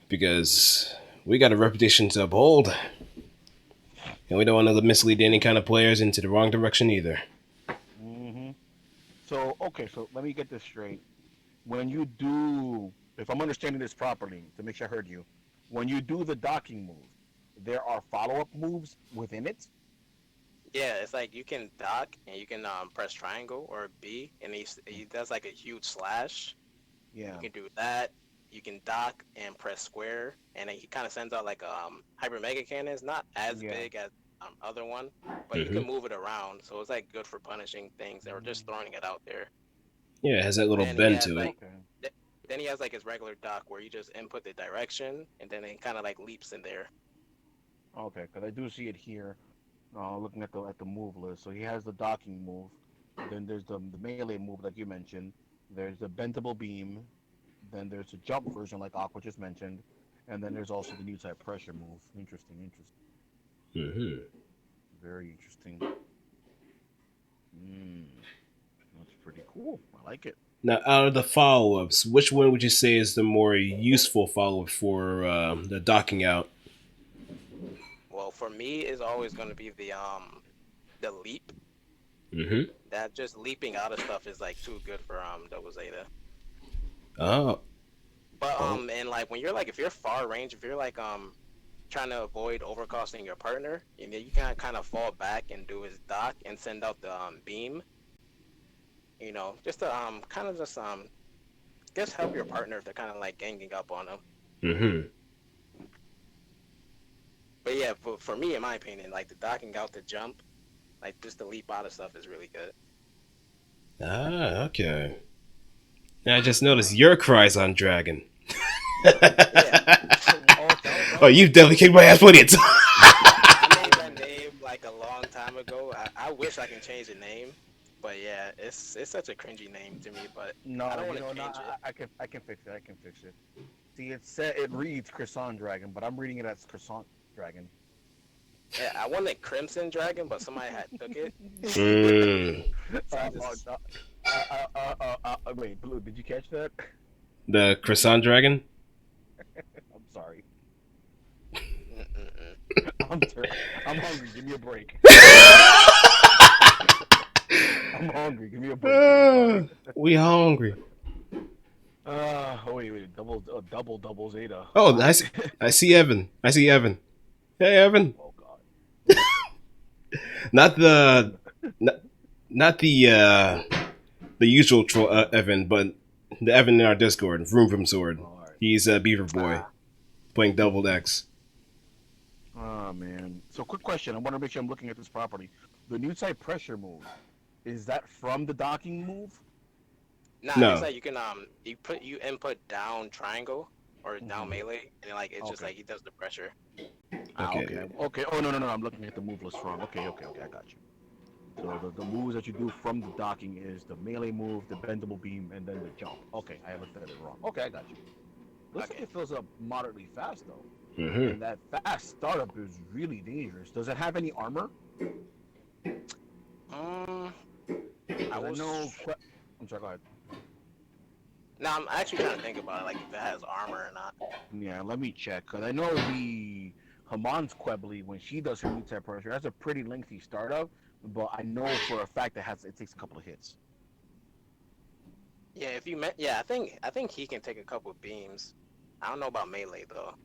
A: because we got a reputation to uphold, and we don't want to mislead any kind of players into the wrong direction either.
B: hmm So okay, so let me get this straight. When you do, if I'm understanding this properly, to make sure I heard you, when you do the docking move, there are follow-up moves within it.
C: yeah, it's like you can dock and you can press triangle or B, and he does like a huge slash,
B: Yeah.
C: You can do that. You can dock and press square, and then he kind of sends out like hyper mega cannons, not as
B: Yeah.
C: big as other one, but you
A: Hmm.
C: can move it around, so it's like good for punishing things or just throwing it out there.
A: Yeah, it has that little
C: Then he
A: bend
C: has
A: to it.
C: like
B: Okay.
C: th- then he has like his regular dock where you just input the direction, and then it kind of like leaps in there.
B: Okay, because I do see it here. Looking at the move list, so he has the docking move. Then there's the melee move, like you mentioned. There's the bendable beam. Then there's a jump version, like Aqua just mentioned. And then there's also the new type pressure move. Interesting, interesting,
A: Hmm.
B: very interesting. Mm, that's pretty cool. I like it.
A: Now, out of the follow-ups, which one would you say is the more useful follow-up for the docking out?
C: Well, for me, it's always going to be the leap.
A: Hmm.
C: That just leaping out of stuff is like too good for double Zeta.
A: Oh,
C: But
A: oh.
C: and like when you're like if you're far range, if you're like trying to avoid overcosting your partner, and then you can kind of fall back and do his dock and send out the beam. Just to kind of just help your partner if they're kind of like ganging up on them.
A: Hmm.
C: But yeah, for me, in my opinion, like the docking out the jump, like just the leap out of stuff is really good.
A: Ah, okay. Now I just noticed your cries on Dragon.
C: Yeah,
B: Oh, that
A: Oh,
B: was
A: you
B: a
A: definitely kicked my ass plenty of times.
C: I made
B: oh
C: that
B: man.
C: name like a long time ago. I wish I can change the name, but yeah, it's such a cringy name to me. But I
B: No,
C: don't
B: you
C: want
B: know,
C: to
B: no,
C: change it.
B: I can fix it. I can fix it. See, it reads Croissant Dragon, but I'm reading it as Croissant Dragon.
C: Yeah, I wanted Crimson Dragon, but somebody had took it.
A: Mm,
C: So I just
B: Wait, Blue, did you catch that?
A: the Croissant Dragon?
B: I'm sorry.
C: mm-mm-mm.
B: I'm I'm hungry. Give me a break. I'm hungry. Give me a break, dude. I'm sorry.
A: We hungry.
B: Wait. Double Zeta.
A: Oh,
B: What?
A: I see Evan. I see Evan. Hey, Evan.
B: Oh God.
A: Not
B: Evan.
A: the, not, not the usual Evan, but the Evan in our Discord, Vroom Vroom Sword.
B: All right.
A: He's Beaver Boy
C: Ah,
A: playing Double X.
B: Oh man. So quick question. I want to make sure I'm looking at this properly. The new type pressure move, is that from the docking move?
C: nah, it's
A: No.
C: like you input down triangle or down
B: Hmm.
C: melee, and then like it's just
B: Okay.
C: like he does the pressure.
B: Okay.
A: Okay.
B: Okay. Oh no. I'm looking at the move list wrong. Okay. I got you. So the moves that you do from the docking is the melee move, the bendable beam, and then the jump. Okay, I looked at it wrong. Okay, I got you. Looks like
C: Okay.
B: it fills up moderately fast though,
A: Hmm.
B: and that fast startup is really dangerous. Does it have any armor?
C: Um, I
B: Because I
C: was
B: know. I'm sorry. Go ahead.
C: Now I'm actually trying to think about it, like if it has armor or not.
B: Yeah, let me check. Because I know the Hamon's Quebly, when she does her new type pressure, that's a pretty lengthy startup. But I know for a fact that it takes a couple of hits.
C: Yeah, if you met, yeah, I think he can take a couple beams. I don't know about melee though.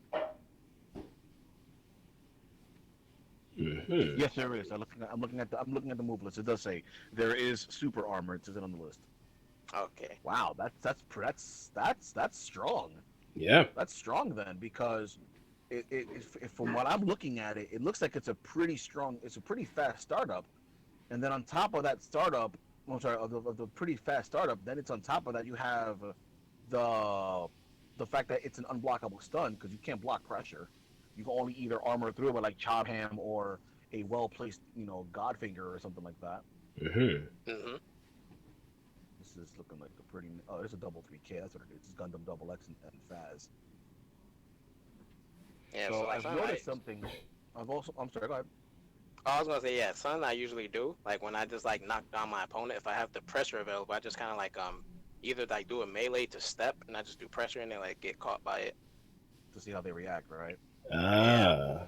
A: Hmm.
B: Yes, there is. I'm looking at the move list. It does say there is super armor. It says it on the list.
C: Okay.
B: Wow, that's strong.
A: Yeah.
B: That's strong then because from what I'm looking at it, it looks like it's a pretty strong. It's a pretty fast startup, and then on top of that startup, I'm sorry, of the pretty fast startup, then it's on top of that you have the the fact that it's an unblockable stun because you can't block pressure. You can only either armor through it with like Chop Ham or a well placed, Godfinger or something like that.
A: Hmm.
C: Mhm.
B: This is looking like a pretty. Oh, it's a double 3K. That's what it is. It's Gundam Double X and Faz.
C: Yeah. So
B: So
C: like
B: I've
C: something
B: noticed something. I've also. I'm sorry. Go ahead.
C: I was gonna say yeah, something I usually do. Like when I just like knock down my opponent, if I have the pressure available, I just kind of like either like do a melee to step, and I just do pressure and then like get caught by it.
B: To see how they react, right?
C: Yeah.
A: Ah.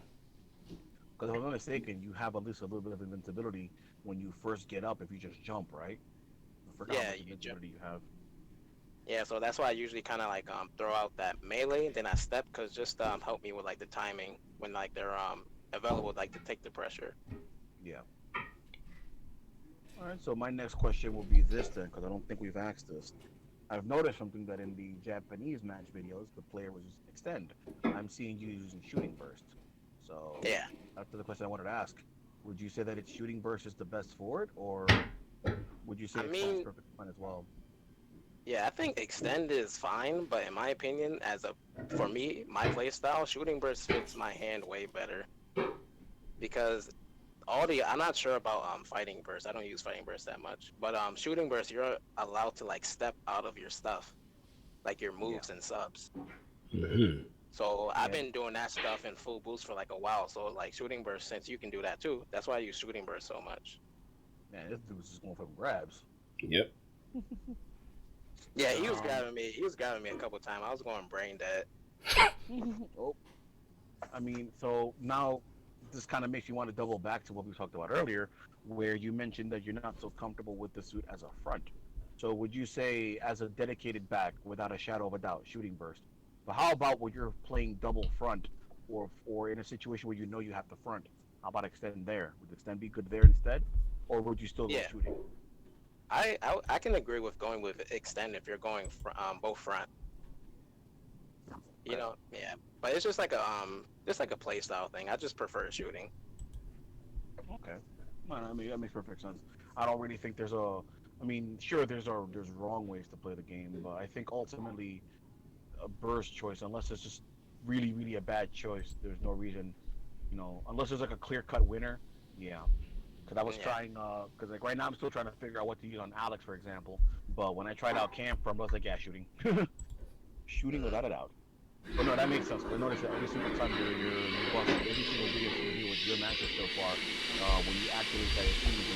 B: Because if I'm not mistaken, you have at least a little bit of invincibility when you first get up if you just jump, right? I forgot how
C: Yeah.
B: much
C: You jump.
B: invincibility you have.
C: Yeah. So that's why I usually kind of like throw out that melee, then I step, cause just help me with like the timing when like they're available like to take the pressure.
B: Yeah. All right. So my next question will be this then, because I don't think we've asked this. I've noticed something that in the Japanese match videos, the player was using extend. I'm seeing you using shooting burst. So
C: Yeah.
B: that's the question I wanted to ask. Would you say that it's shooting burst is the best for it, or would you say
C: I
B: extend is
C: mean,
B: perfect fine as well?
C: yeah, I think extend is fine, but in my opinion, for me, my play style, shooting burst fits my hand way better because I'm not sure about fighting burst. I don't use fighting burst that much, but shooting burst, you're allowed to like step out of your stuff, like your
B: Yeah,
C: moves and subs.
A: Hmm.
C: So I've
B: yeah,
C: been doing that stuff in full boost for like a while. So like shooting burst, since you can do that too, that's why I use shooting burst so much.
B: man, this dude's just going for grabs.
A: Yep.
C: Yeah, he was
B: Um,
C: grabbing me. He was grabbing me a couple times. I was going brain dead.
B: oh, I mean, so now this kind of makes you want to double back to what we talked about earlier, where you mentioned that you're not so comfortable with the suit as a front. So would you say, as a dedicated back, without a shadow of a doubt, shooting burst? But how about when you're playing double front, or in a situation where you know you have to front? How about extend there? Would extend be good there instead, or would you still go
C: Yeah,
B: shooting?
C: I can agree with going with extend if you're going both front.
B: Okay,
C: Yeah. But it's just like a play style thing. I just prefer shooting.
B: okay. Well, I mean, that makes perfect sense. I don't really think there's a. I mean, sure, there's wrong ways to play the game, but I think ultimately a burst choice, unless it's just really a bad choice. There's no reason, unless there's like a clear cut winner. Yeah, because I was
C: Yeah.
B: trying, because like right now I'm still trying to figure out what to use on Alex, for example. But when I tried out Cam from, I was like, yeah, shooting, shooting
C: Mm,
B: without a doubt. But no, that makes sense. Because I noticed that every single time you bust every single video with your matches so far, when you activate that achievement,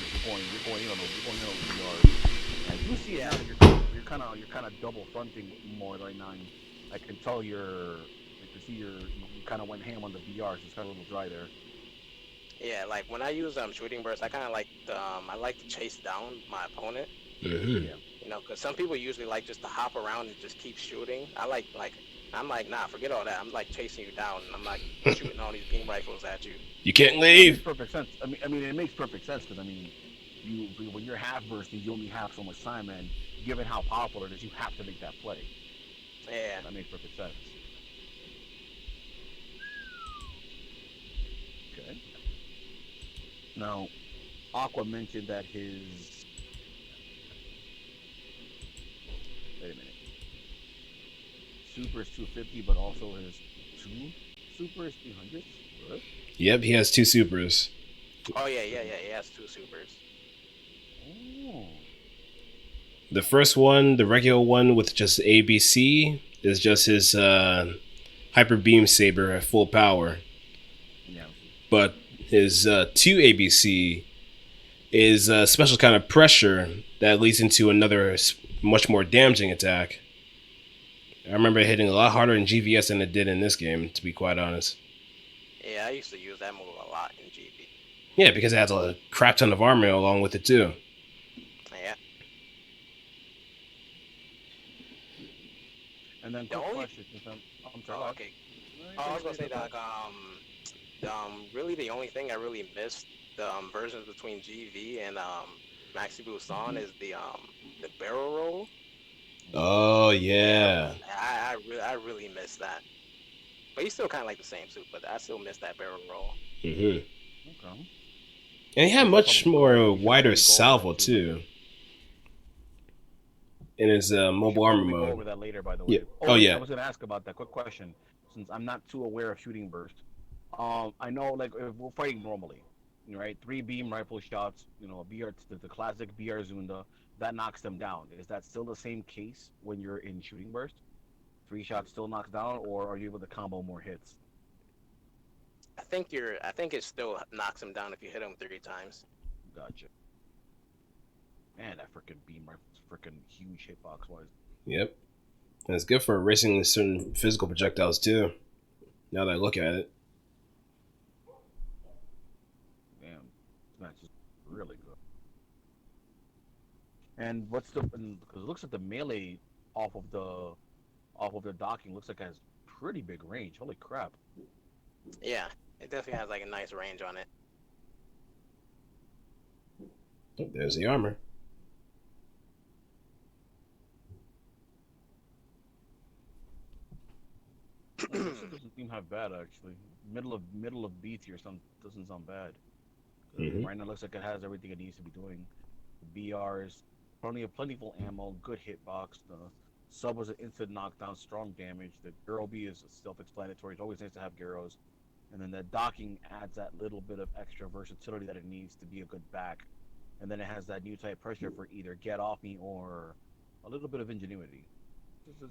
B: you're going in on those VRs. And I do see it
C: yeah.
B: now that you're kind of double fronting more right now. I can tell I can see you kind of went ham on the VRs. It's kind of a little dry there.
C: Yeah, like when I use shooting burst, I kind of I like to chase down my opponent.
A: Hmm.
B: Yeah.
C: Because some people usually like just to hop around and just keep shooting. I'm like, nah, forget all that. I'm like chasing you down, and I'm like shooting all these beam rifles at you.
A: You can't
B: That makes
A: leave.
B: perfect sense. I mean, it makes perfect sense because I mean, when you're half bursting, you only have so much time, and given how powerful it is, you have to make that play.
C: Yeah,
B: So that makes perfect sense. Okay. Now, Aqua mentioned that his wait a minute, Super is 250, but also his two Super is 300. What?
A: Yep, he has two supers.
C: oh yeah. He has two supers.
B: Oh,
A: The first one, the regular one with just ABC, is just his hyper beam saber at full power.
B: yeah.
A: But his two ABC is a special kind of pressure that leads into another much more damaging attack. I remember it hitting a lot harder in GVS than it did in this game, to be quite honest.
C: Yeah, I used to use that move a lot in GB.
A: Yeah, because it has a crap ton of armor along with it too.
C: Yeah.
B: And then
C: The
B: quick
C: only
B: question, since I'm sorry, go
C: oh
B: ahead.
C: okay.
B: No,
C: Oh, I was
B: you're
C: gonna
B: good.
C: say
B: No, go
C: that
B: ahead.
C: really the only thing I really missed the versions between GV and Maxi Boost on is the barrel roll.
A: Oh
C: Yeah,
A: yeah.
C: I really miss that. But he's still kind of like the same suit, but I still miss that barrel roll.
A: Hmm.
B: Okay.
A: And he had
B: We should
A: much
B: probably go.
A: more
B: We should
A: wider
B: probably go over
A: salvo
B: that too later.
A: too in his
B: We
A: mobile
B: should
A: armor
B: probably go
A: mode.
B: over that later, by the
A: Yeah.
B: way. Oh
A: Oh
B: wait, I
A: yeah.
B: was gonna ask about that. Quick question, since I'm not too aware of shooting burst. I know like if we're fighting normally, right? Three beam rifle shots, a BR, the classic BR Zunda, that knocks them down. Is that still the same case when you're in shooting burst? Three shots still knocks down, or are you able to combo more hits?
C: I think it still knocks him down if you hit him 3 times.
B: Gotcha. Man, that freaking beam rifle's freaking huge hitbox wise.
A: Yep. And it's good for erasing certain physical projectiles too. Now that I look at it.
B: Damn, this match is really good. And what's the because it looks like the melee off of the off of the docking looks like it has pretty big range. Holy crap!
C: Yeah, it definitely has like a nice range on it.
A: Oh, there's the armor.
B: This doesn't seem half bad actually. Middle of B tier some doesn't sound bad.
A: Hmm.
B: Right now it looks like it has everything it needs to be doing. The BRs, plentiful ammo, good hitbox. The sub was an instant knockdown, strong damage. The Girl B is self-explanatory. It's always nice to have Gyros. And then the docking adds that little bit of extra versatility that it needs to be a good back. And then it has that new type pressure for either get off me or a little bit of ingenuity.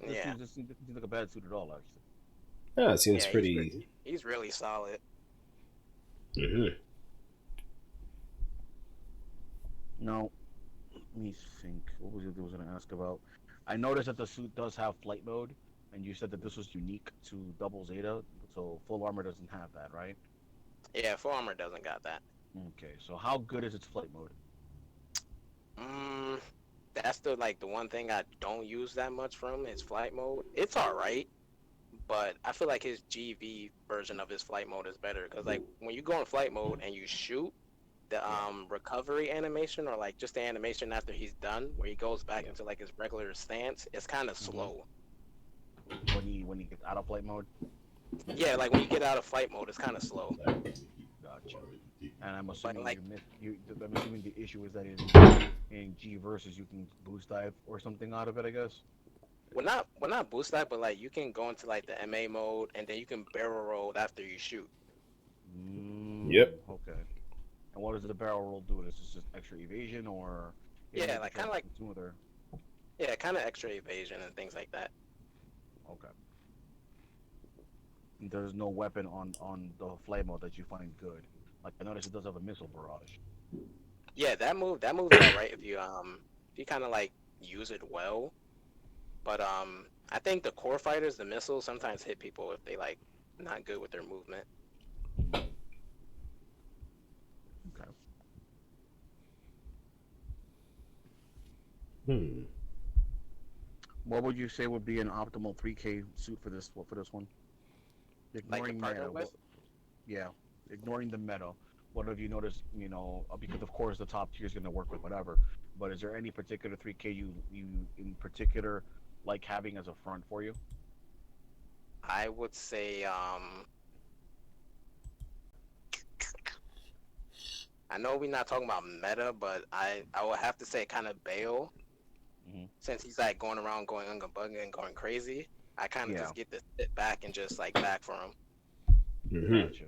C: Yeah,
B: This seems like a bad suit at all, actually.
A: Yeah, it seems
C: yeah,
A: pretty.
C: he's really solid.
A: Hmm.
B: No, let me think. What was it I was going to ask about? I noticed that the suit does have flight mode, and you said that this was unique to Double Zeta, so full armor doesn't have that, right?
C: Yeah, full armor doesn't got that.
B: Okay, so how good is its flight mode?
C: Mm, that's the one thing I don't use that much from his flight mode. It's all right, but I feel like his GV version of his flight mode is better because like when you go in flight mode and you shoot, the
B: Yeah,
C: recovery animation or like just the animation after he's done, where he goes back
B: yeah.
C: into like his regular stance, it's kind of
B: hmm
C: slow.
B: When he gets out of flight mode,
C: Yeah, like when you get out of flight mode, it's kind of slow.
B: gotcha. And I'm
C: But
B: assuming
C: like,
B: you miss you. I'm assuming the issue is that in G versus you can boost dive or something out of it. I guess.
C: well not boost that, but like you can go into like the MA mode and then you can barrel roll after you shoot.
A: Yep.
B: Okay. And what does the barrel roll do? Is this just extra evasion, or it
C: Yeah,
B: make the
C: like kind of like
B: transition smoother?
C: yeah, kind of extra evasion and things like that.
B: Okay. There's no weapon on the flight mode that you find good. Like I noticed it does have a missile barrage.
C: Yeah, that move's all right if you kind of like use it well. But I think the core fighters, the missiles, sometimes hit people if they like not good with their movement.
B: Mm, okay.
A: Hmm.
B: What would you say would be an optimal 3K suit for this one?
C: Like to
B: Ignoring
C: partner
B: meta.
C: with.
B: Yeah, ignoring the meta. What have you noticed? Because of course the top tier is going to work with whatever. But is there any particular 3K you in particular like having as a front for you?
C: I would say I know we're not talking about meta, but I would have to say kind of Bale
B: hmm
C: since he's like going around going unga bunga and going crazy. I kind of
B: Yeah,
C: just get to sit back and just like back for him.
A: Hmm.
B: gotcha.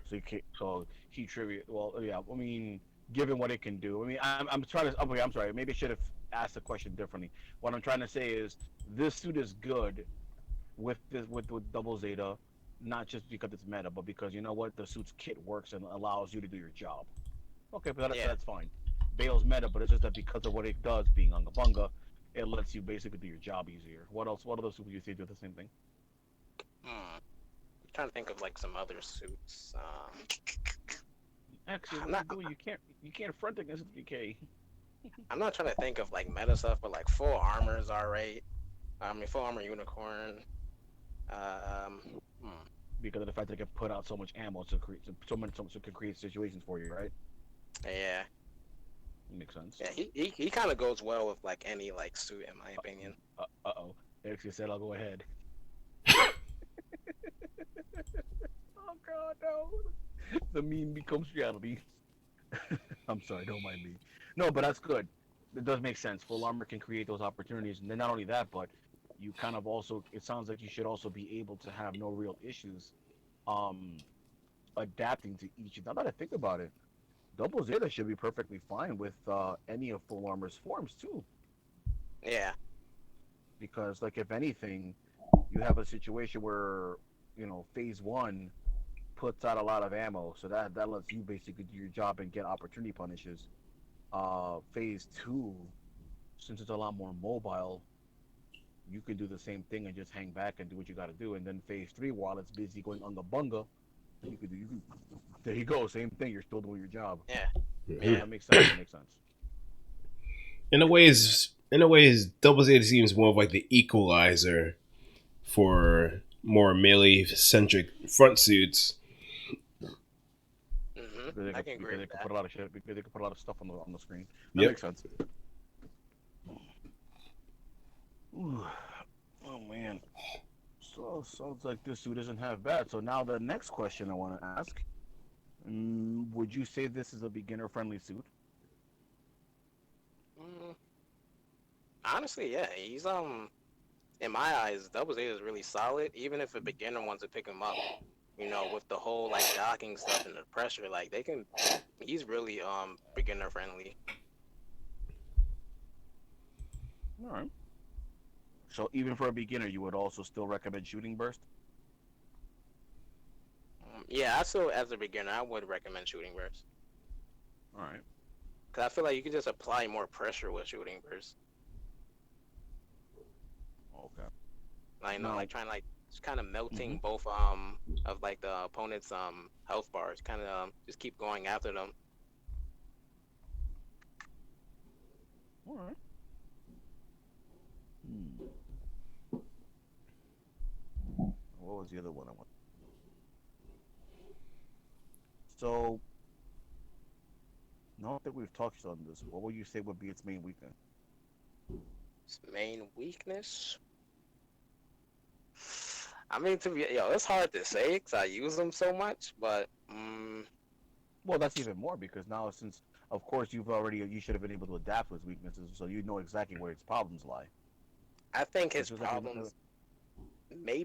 B: So you can't, so he tribute. Well, yeah. I mean, given what it can do, I mean, I'm trying to. Okay, I'm sorry. Maybe I should have asked the question differently. What I'm trying to say is this suit is good with Double Zeta, not just because it's meta, but because you know what, the suit's kit works and allows you to do your job. Okay, but
C: Yeah.
B: that's fine. Bale's meta, but it's just that because of what it does, being Unga Bunga, it lets you basically do your job easier. What else? What other suits would you say do the same thing?
C: Hmm. Trying to think of like some other suits.
B: Actually,
C: I'm
B: what are you
C: not.
B: doing? You can't front against 3K.
C: I'm not trying to think of like meta stuff, but like full armor is alright. I mean, full armor unicorn. Um. Hmm.
B: Because of the fact that it can put out so much ammo to create so can create situations for you, right?
C: Yeah.
B: Makes sense.
C: Yeah. He kind of goes well with like any like suit in my opinion.
B: Oh. Actually said I'll go ahead. Oh God, no! The meme becomes reality. I'm sorry, don't mind me. No, but that's good. It does make sense. Full armor can create those opportunities, and then not only that, but you kind of also. It sounds like you should also be able to have no real issues, um, adapting to each. Now that I think about it, Double Zeta should be perfectly fine with any of Full Armor's forms too,
C: Yeah.
B: because like if anything, you have a situation where Phase One puts out a lot of ammo, so that lets you basically do your job and get opportunity punishes. Phase Two, since it's a lot more mobile, you can do the same thing and just hang back and do what you got to do. And then Phase Three, while it's busy going unga bunga, there you go, same thing. You're still doing your job.
C: Yeah.
A: Hmm.
C: Yeah.
B: That makes sense. That makes sense.
A: In a ways, Double Zeta seems more of like the equalizer for more melee centric front suits.
C: I can agree
B: Because they
C: with
B: could
C: that.
B: put a lot of shit because they could put a lot of stuff on the screen. That
A: Yep.
B: makes sense. Ooh. Oh man. So sounds like this suit isn't half bad. So now the next question I want to ask: would you say this is a beginner-friendly suit?
C: Mm, honestly, yeah, he's in my eyes, Double Z is really solid. Even if a beginner wants to pick him up, with the whole like docking stuff and the pressure, like they can. He's really beginner friendly.
B: All right. So even for a beginner, you would also still recommend Shooting Burst?
C: Yeah, I still as a beginner, I would recommend shooting burst
B: All right.
C: because I feel like you can just apply more pressure with shooting burst.
B: Okay.
C: Like
B: Now,
C: like trying to like just kind of
B: hmm
C: melting both of like the opponent's health bars, kind of just keep going after them.
B: all right. Hmm. What was the other one I want? So, now that we've touched on this, what would you say would be its main weakness?
C: Its main weakness. I mean, it's hard to say because I use them so much, but
B: Well, that's even more because now, since of course you should have been able to adapt to its weaknesses, so you know exactly where its problems lie.
C: I think
B: So
C: his
B: just like,
C: problems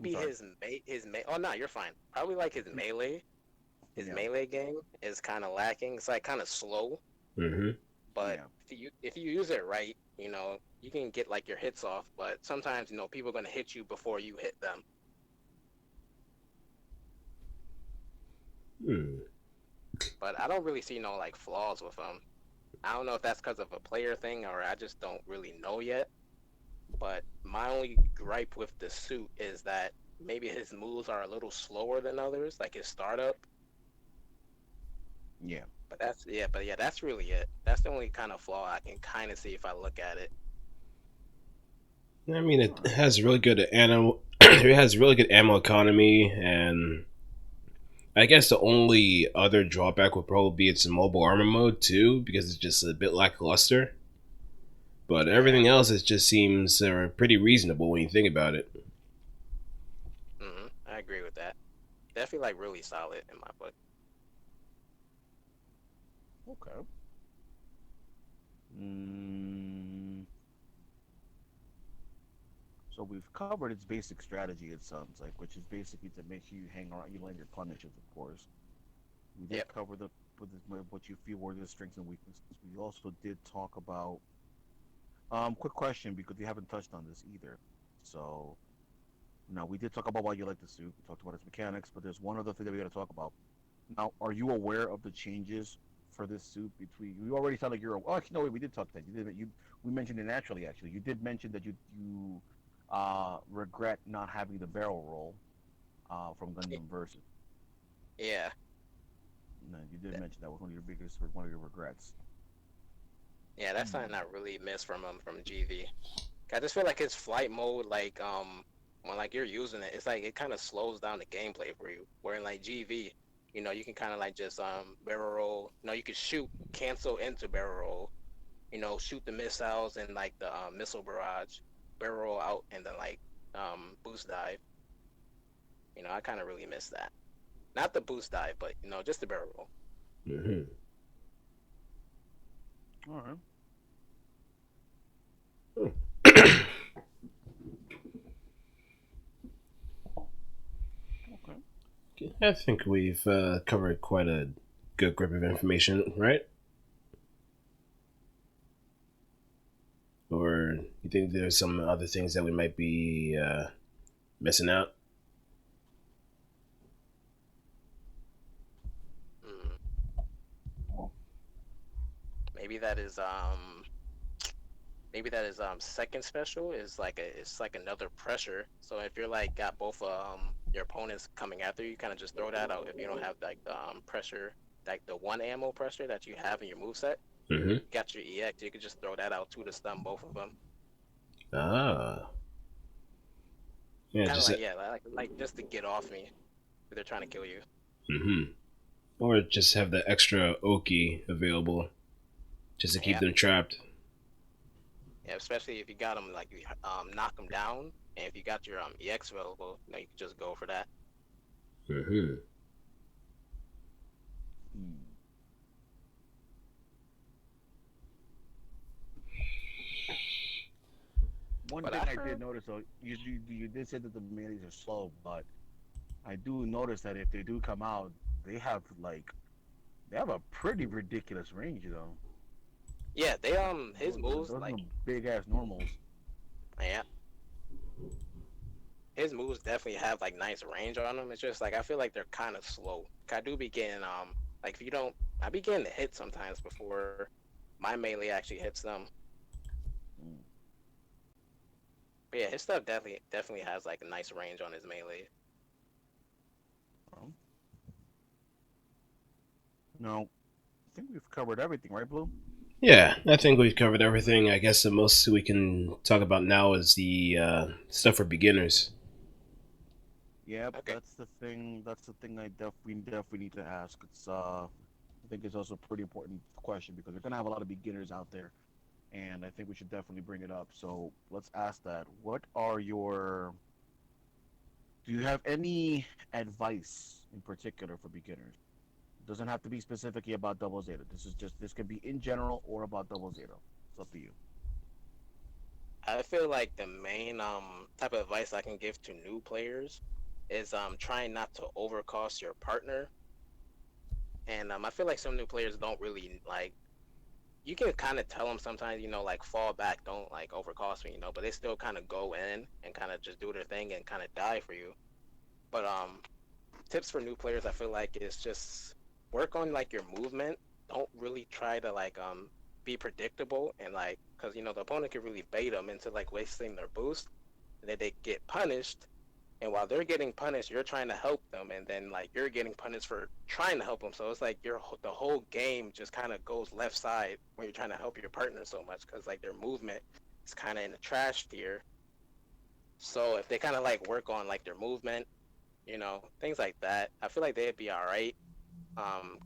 B: I'm
C: maybe
B: sorry.
C: oh no, you're fine. Probably like his melee. His
B: Yeah,
C: melee game is kind of lacking. It's like kind of slow,
A: Mm-hmm.
C: but
B: yeah,
C: if you use it right, you can get like your hits off. But sometimes people are gonna hit you before you hit them.
A: Hmm.
C: But I don't really see no like flaws with him. I don't know if that's because of a player thing or I just don't really know yet. But my only gripe with the suit is that maybe his moves are a little slower than others, like his startup.
B: yeah.
C: But yeah, that's really it. That's the only kind of flaw I can kind of see if I look at it.
A: I mean,
B: All
A: it
B: right.
A: has really good ammo. It has really good ammo economy, and I guess the only other drawback would probably be its mobile armor mode too, because it's just a bit lackluster. But
C: Yeah,
A: everything else, it just seems pretty reasonable when you think about it.
C: I agree with that. Definitely like really solid in my book.
B: Okay. Mm, so we've covered its basic strategy. It sounds like, which is basically to make sure you hang around, you land your punishes, of course. We did
C: Yep.
B: cover what you feel were the strengths and weaknesses. We also did talk about quick question because we haven't touched on this either. So now we did talk about why you like the suit. We talked about its mechanics, but there's one other thing that we got to talk about. Now, are you aware of the changes for this suit between? You already sound like you're. Oh, actually, no, wait, we did talk that. You did. We mentioned it naturally. Actually, you did mention that you regret not having the barrel roll from
C: Y-
B: Gundam Versus.
C: Yeah.
B: No, you did
C: Th-
B: mention that was one of your regrets.
C: Yeah, that's something
B: Hmm.
C: I really miss from him from GV. I just feel like his flight mode, like when like you're using it, it's like it kind of slows down the gameplay for you. Where in like GV, you can kind of like just barrel roll. You can shoot, cancel into barrel roll. Shoot the missiles and like the missile barrage, barrel roll out, and then like boost dive. I kind of really miss that. Not the boost dive, but just the barrel roll.
A: Hmm.
B: All right. Okay.
A: I think we've covered quite a good grip of information, right? Or you think there's some other things that we might be missing out?
C: Mm, maybe that is second special is like it's like another pressure. So if you're like got both your opponents coming after you, kind of just throw that out. If you don't have like the pressure, like the one ammo pressure that you have in your moveset,
A: Mm-hmm.
C: got your EX, you could just throw that out too to stun both of them.
A: Ah, yeah,
C: Kind of
A: just
C: like, yeah, like just to get off me if they're trying to kill you.
A: mm-hmm. Or just have the extra Oki available just to keep
C: Yeah,
A: them trapped.
C: yeah, especially if you got them like you knock them down. And if you got your EX available, you can just go for that.
A: Hmm.
B: Hmm. One
C: But
B: thing
C: I
B: I did
C: heard,
B: notice, though, you did say that the melees are slow, but I do notice that if they do come out, they have like they have a pretty ridiculous range, though.
C: yeah, they his moves
B: Those are
C: like
B: the big ass normals.
C: yeah, his moves definitely have like nice range on them. It's just like I feel like they're kind of slow. I do be getting like if you don't, I be getting the hit sometimes before my melee actually hits them.
B: Mm.
C: But yeah, his stuff definitely has like a nice range on his melee.
B: Well, no, I think we've covered everything, right, Blue?
A: Yeah, I think we've covered everything. I guess the most we can talk about now is the stuff for beginners.
B: Yep,
C: Okay.
B: that's the thing. That's the thing I definitely need to ask. It's I think it's also a pretty important question because we're gonna have a lot of beginners out there, and I think we should definitely bring it up. So let's ask that. What are your Do you have any advice in particular for beginners? It doesn't have to be specifically about double zeta. This could be in general or about double zeta. It's up to you.
C: I feel like the main type of advice I can give to new players is trying not to overcost your partner. And I feel like some new players don't really like. You can kind of tell them sometimes, like fall back, don't like overcost me, but they still kind of go in and kind of just do their thing and kind of die for you. But tips for new players, I feel like is just work on like your movement. Don't really try to like be predictable and like because the opponent can really bait them into like wasting their boost, and then they get punished. And while they're getting punished, you're trying to help them, and then like you're getting punished for trying to help them. So it's like the whole game just kind of goes left side when you're trying to help your partner so much because like their movement is kind of in the trash tier. So if they kind of like work on like their movement, things like that, I feel like they'd be all right.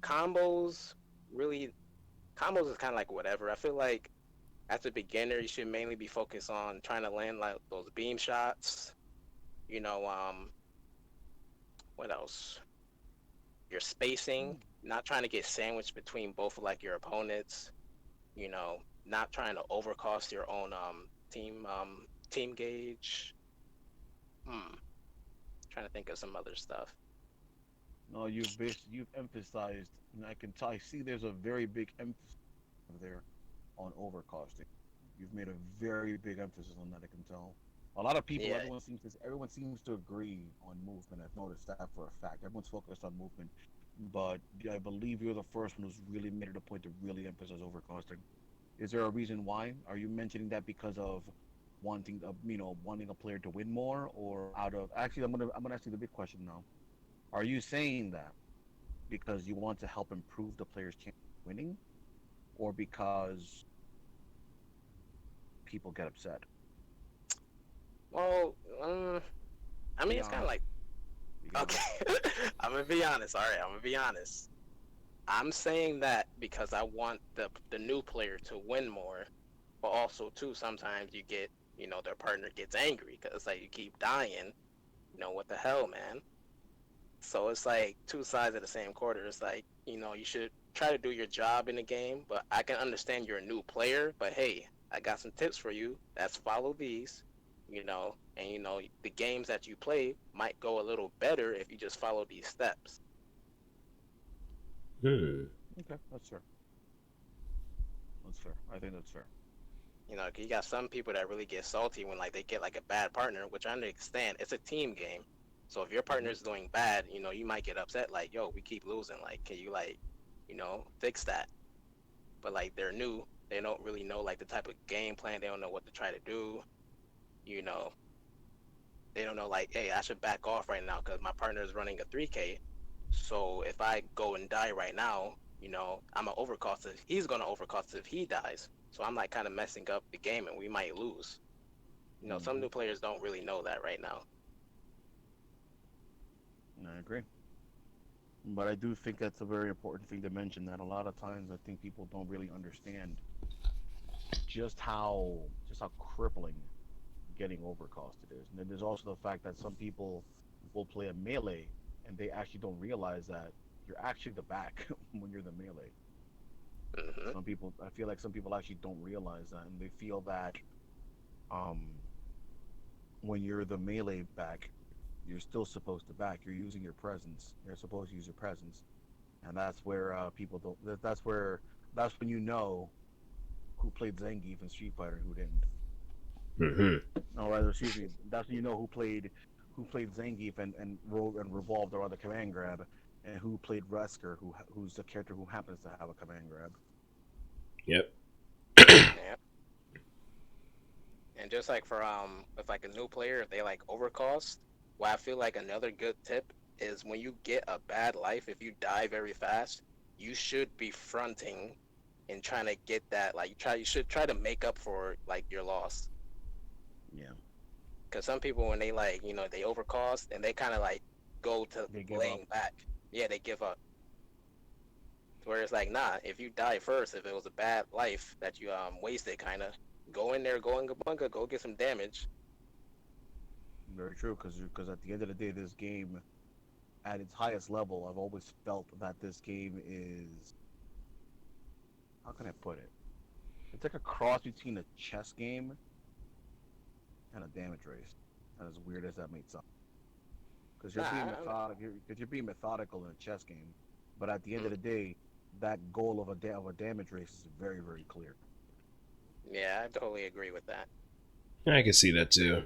C: Combos, really, combos is kind of like whatever. I feel like as a beginner, you should mainly be focused on trying to land like those beam shots. You know, what else? Your spacing, not trying to get sandwiched between both of like your opponents. Not trying to overcost your own team gauge. Hmm. Trying to think of some other stuff.
B: No, you've emphasized, and I can tell. I see there's a very big emphasis there on overcosting. You've made a very big emphasis on that. I can tell. A lot of people,
C: Yeah,
B: everyone seems to agree on movement. I've noticed that for a fact. Everyone's focused on movement, but I believe you're the first one who's really made it a point to really emphasize overcosting. Is there a reason why? Are you mentioning that because of wanting a player to win more, or out of actually, I'm gonna ask you the big question now. Are you saying that because you want to help improve the player's chance of winning, or because people get upset?
C: well, I mean,
B: Be
C: it's kind of
B: honest.
C: like
B: Be
C: okay.
B: honest.
C: I'm gonna be honest. All right, I'm gonna be honest. I'm saying that because I want the new player to win more, but also too sometimes you get their partner gets angry because like you keep dying. What the hell, man? So it's like two sides of the same quarter. It's like you should try to do your job in the game, but I can understand you're a new player. But hey, I got some tips for you. That's follow these. And the games that you play might go a little better if you just follow these steps.
A: Hmm.
B: Okay, that's fair. That's fair. I think that's fair.
C: 'Cause you got some people that really get salty when like they get like a bad partner, which I understand. It's a team game, so if your
B: Hmm.
C: partner's doing bad, you might get upset. Like, yo, we keep losing. Like, can you like, fix that? But like they're new, they don't really know like the type of game plan. They don't know what to try to do. You know, they don't know like, hey, I should back off right now because my partner is running a 3K. So if I go and die right now, I'm an overcost. He's gonna overcost if he dies. So I'm like kind of messing up the game, and we might lose. Some
B: Hmm.
C: new players don't really know that right now.
B: I agree. But I do think that's a very important thing to mention. That a lot of times I think people don't really understand just how crippling getting overcosted is. And then there's also the fact that some people will play a melee and they actually don't realize that you're actually the back when you're the melee.
C: Hmm.
B: Some people, I feel like some people actually don't realize that, and they feel that um, when you're the melee back, you're still supposed to back. You're using your presence. You're supposed to use your presence, and that's where people don't. That's when you know who played Zangief in Street Fighter and who didn't.
A: Hmm.
B: No, rather, excuse me. That's when you know who played Zangief and revolved around the command grab, and who played Wesker, who's the character who happens to have a command grab.
A: Yep.
C: Yeah. And just like for with like a new player, if they like overcost, what I feel like another good tip is when you get a bad life, if you die very fast, you should be fronting and trying to get that like you should try to make up for like your loss.
B: Yeah,
C: Because some people when they like they overcost and they kind of like go to
B: they give up.
C: laying back, yeah, they give up. Whereas like nah, if you die first, if it was a bad life that you wasted, kind of go in there, go in bunga, go get some damage.
B: Very true, because at the end of the day, this game, at its highest level, I've always felt that this game is, how can I put it? It's like a cross between a chess game and a damage race. And as weird as that may sound, because you're being
C: Nah,
B: methodical, because you're being methodical in a chess game, but at the end of
C: mm,
B: the day, that goal of a damage race is very very clear.
C: yeah, I totally agree with that.
A: I can see that too.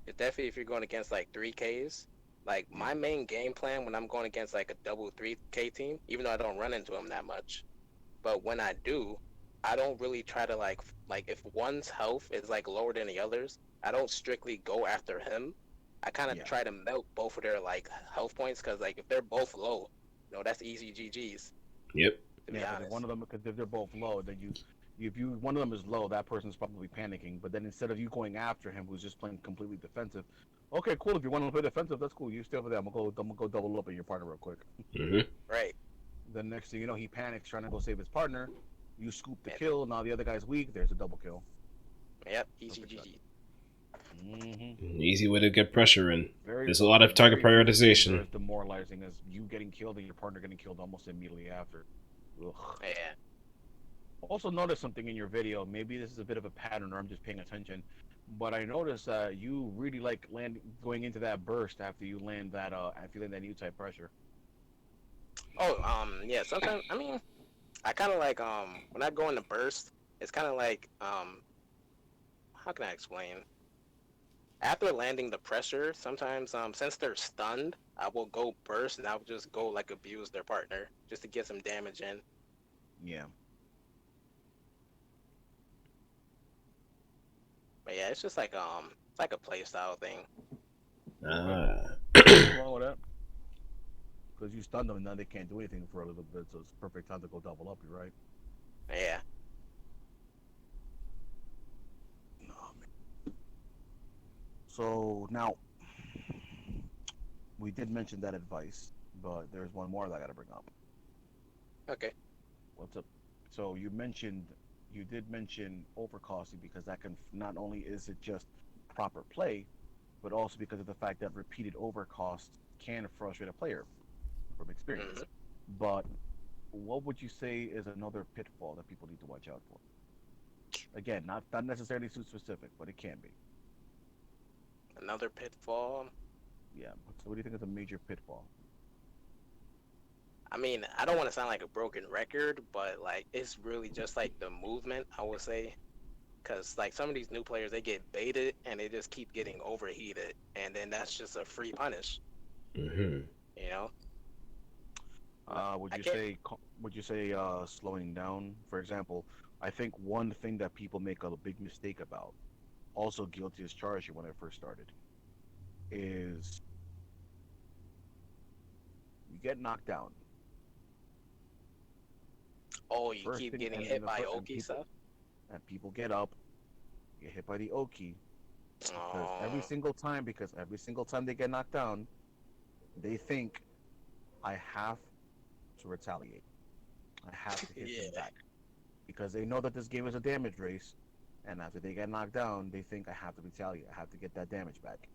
C: It's definitely if you're going against like 3Ks. Like
B: Yeah,
C: my main game plan when I'm going against like a double 3K team, even though I don't run into them that much, but when I do, I don't really try to like if one's health is like lower than the others, I don't strictly go after him. I kind of
B: yeah,
C: try to melt both of their like health points because like if they're both low, that's easy GGs
A: Yep.
C: to be
B: yeah. Because if one
C: honest.
B: of them, because if they're both low, then if you one of them is low, that person's probably panicking. But then instead of you going after him, who's just playing completely defensive, okay, cool. If you want to play defensive, that's cool. You stay over there. I'm gonna go double up in your partner real quick.
A: Hmm.
C: Right.
B: Then next thing you know, he panics trying to go save his partner. You scoop the
C: Yep.
B: kill. Now the other guy's weak. There's a double kill.
C: Yep. Easy
B: Perfect shot.
C: GG.
A: Easy way to get pressure in.
B: Very,
A: There's a lot of target
B: very few games are
A: prioritization.
B: as demoralizing as you getting killed and your partner getting killed almost immediately after. Ugh.
C: Yeah.
B: Also noticed something in your video. Maybe this is a bit of a pattern, or I'm just paying attention. But I noticed you really like going into that burst after you land that new type pressure.
C: Oh, yeah. Sometimes I mean, I kind of like when I go in the burst, it's kind of like how can I explain? After landing the pressure, sometimes since they're stunned, I will go burst and I will just go like abuse their partner just to get some damage in.
B: Yeah.
C: But yeah, it's like a play style thing.
B: Okay.
A: Ah.
B: Nothing wrong with that. Because you stunned them and now they can't do anything for a little bit, so it's perfect time to go double up. You're right.
C: Yeah.
B: Oh, man. So now we did mention that advice, but there's one more that I got to bring up.
C: Okay.
B: What's up? So you did mention overcosting because that can not only is it just proper play, but also because of the fact that repeated overcost can frustrate a player from experience.
C: Hmm.
B: But what would you say is another pitfall that people need to watch out for? Again, not necessarily suit specific, but it can be.
C: Another pitfall.
B: Yeah. So what do you think is a major pitfall?
C: I mean, I don't want to sound like a broken record, but like it's really just like the movement, I would say. Because like some of these new players, they get baited and they just keep getting overheated, and then that's just a free punish,
A: Hmm.
C: you know.
B: Would
C: I
B: you
C: can't.
B: say slowing down? For example, I think one thing that people make a big mistake about, also guilty as charged when I first started, is you get knocked down.
C: Oh, you
B: First
C: keep
B: thing,
C: getting hit by
B: and
C: Oki stuff.
B: people get up, get hit by the Oki
C: Oh,
B: because every single time they get knocked down, they think I have to retaliate. I have to hit them
C: yeah.
B: back because they know that this game is a damage race, And after they get knocked down, they think I have to retaliate. I have to get that damage back.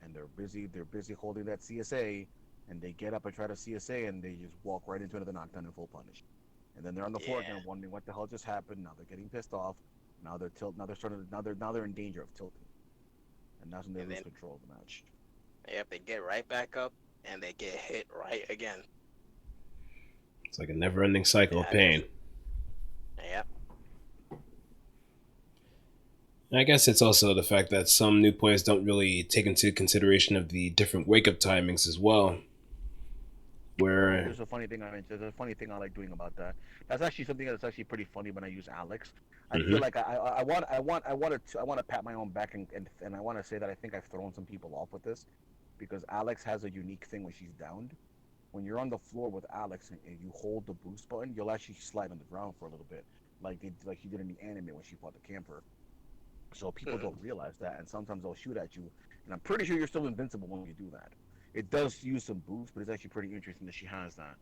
B: And they're busy. They're busy holding that CSA, and they get up and try to CSA, and they just walk right into another knockdown and full punish. And then they're on the floor
C: Yeah,
B: again, wondering what the hell just happened. Now they're getting pissed off. Now they're tilt. Now they're starting. Now they're in danger of tilting, and that's when they
C: and
B: lose
C: then
B: control of the match.
C: yep, they get right back up and they get hit right again.
A: It's like a never-ending cycle
C: Yeah,
A: of
C: I guess.
A: pain.
C: Yep.
A: And I guess it's also the fact that some new players don't really take into consideration of the different wake-up timings as well.
B: Oh,
A: Where,
B: there's a funny thing I mean, there's a funny thing I like doing about that. That's actually something that's actually pretty funny when I use Alex. I feel
A: hmm
B: like I want to pat my own back and I want to say that I think I've thrown some people off with this because Alex has a unique thing when she's downed. When you're on the floor with Alex and you hold the boost button, you'll actually slide on the ground for a little bit, like she did in the anime when she fought the camper. So people
C: Mhm.
B: don't realize that, and sometimes they'll shoot at you, and I'm pretty sure you're still invincible when you do that. It does use some boost, but it's actually pretty interesting that she has that.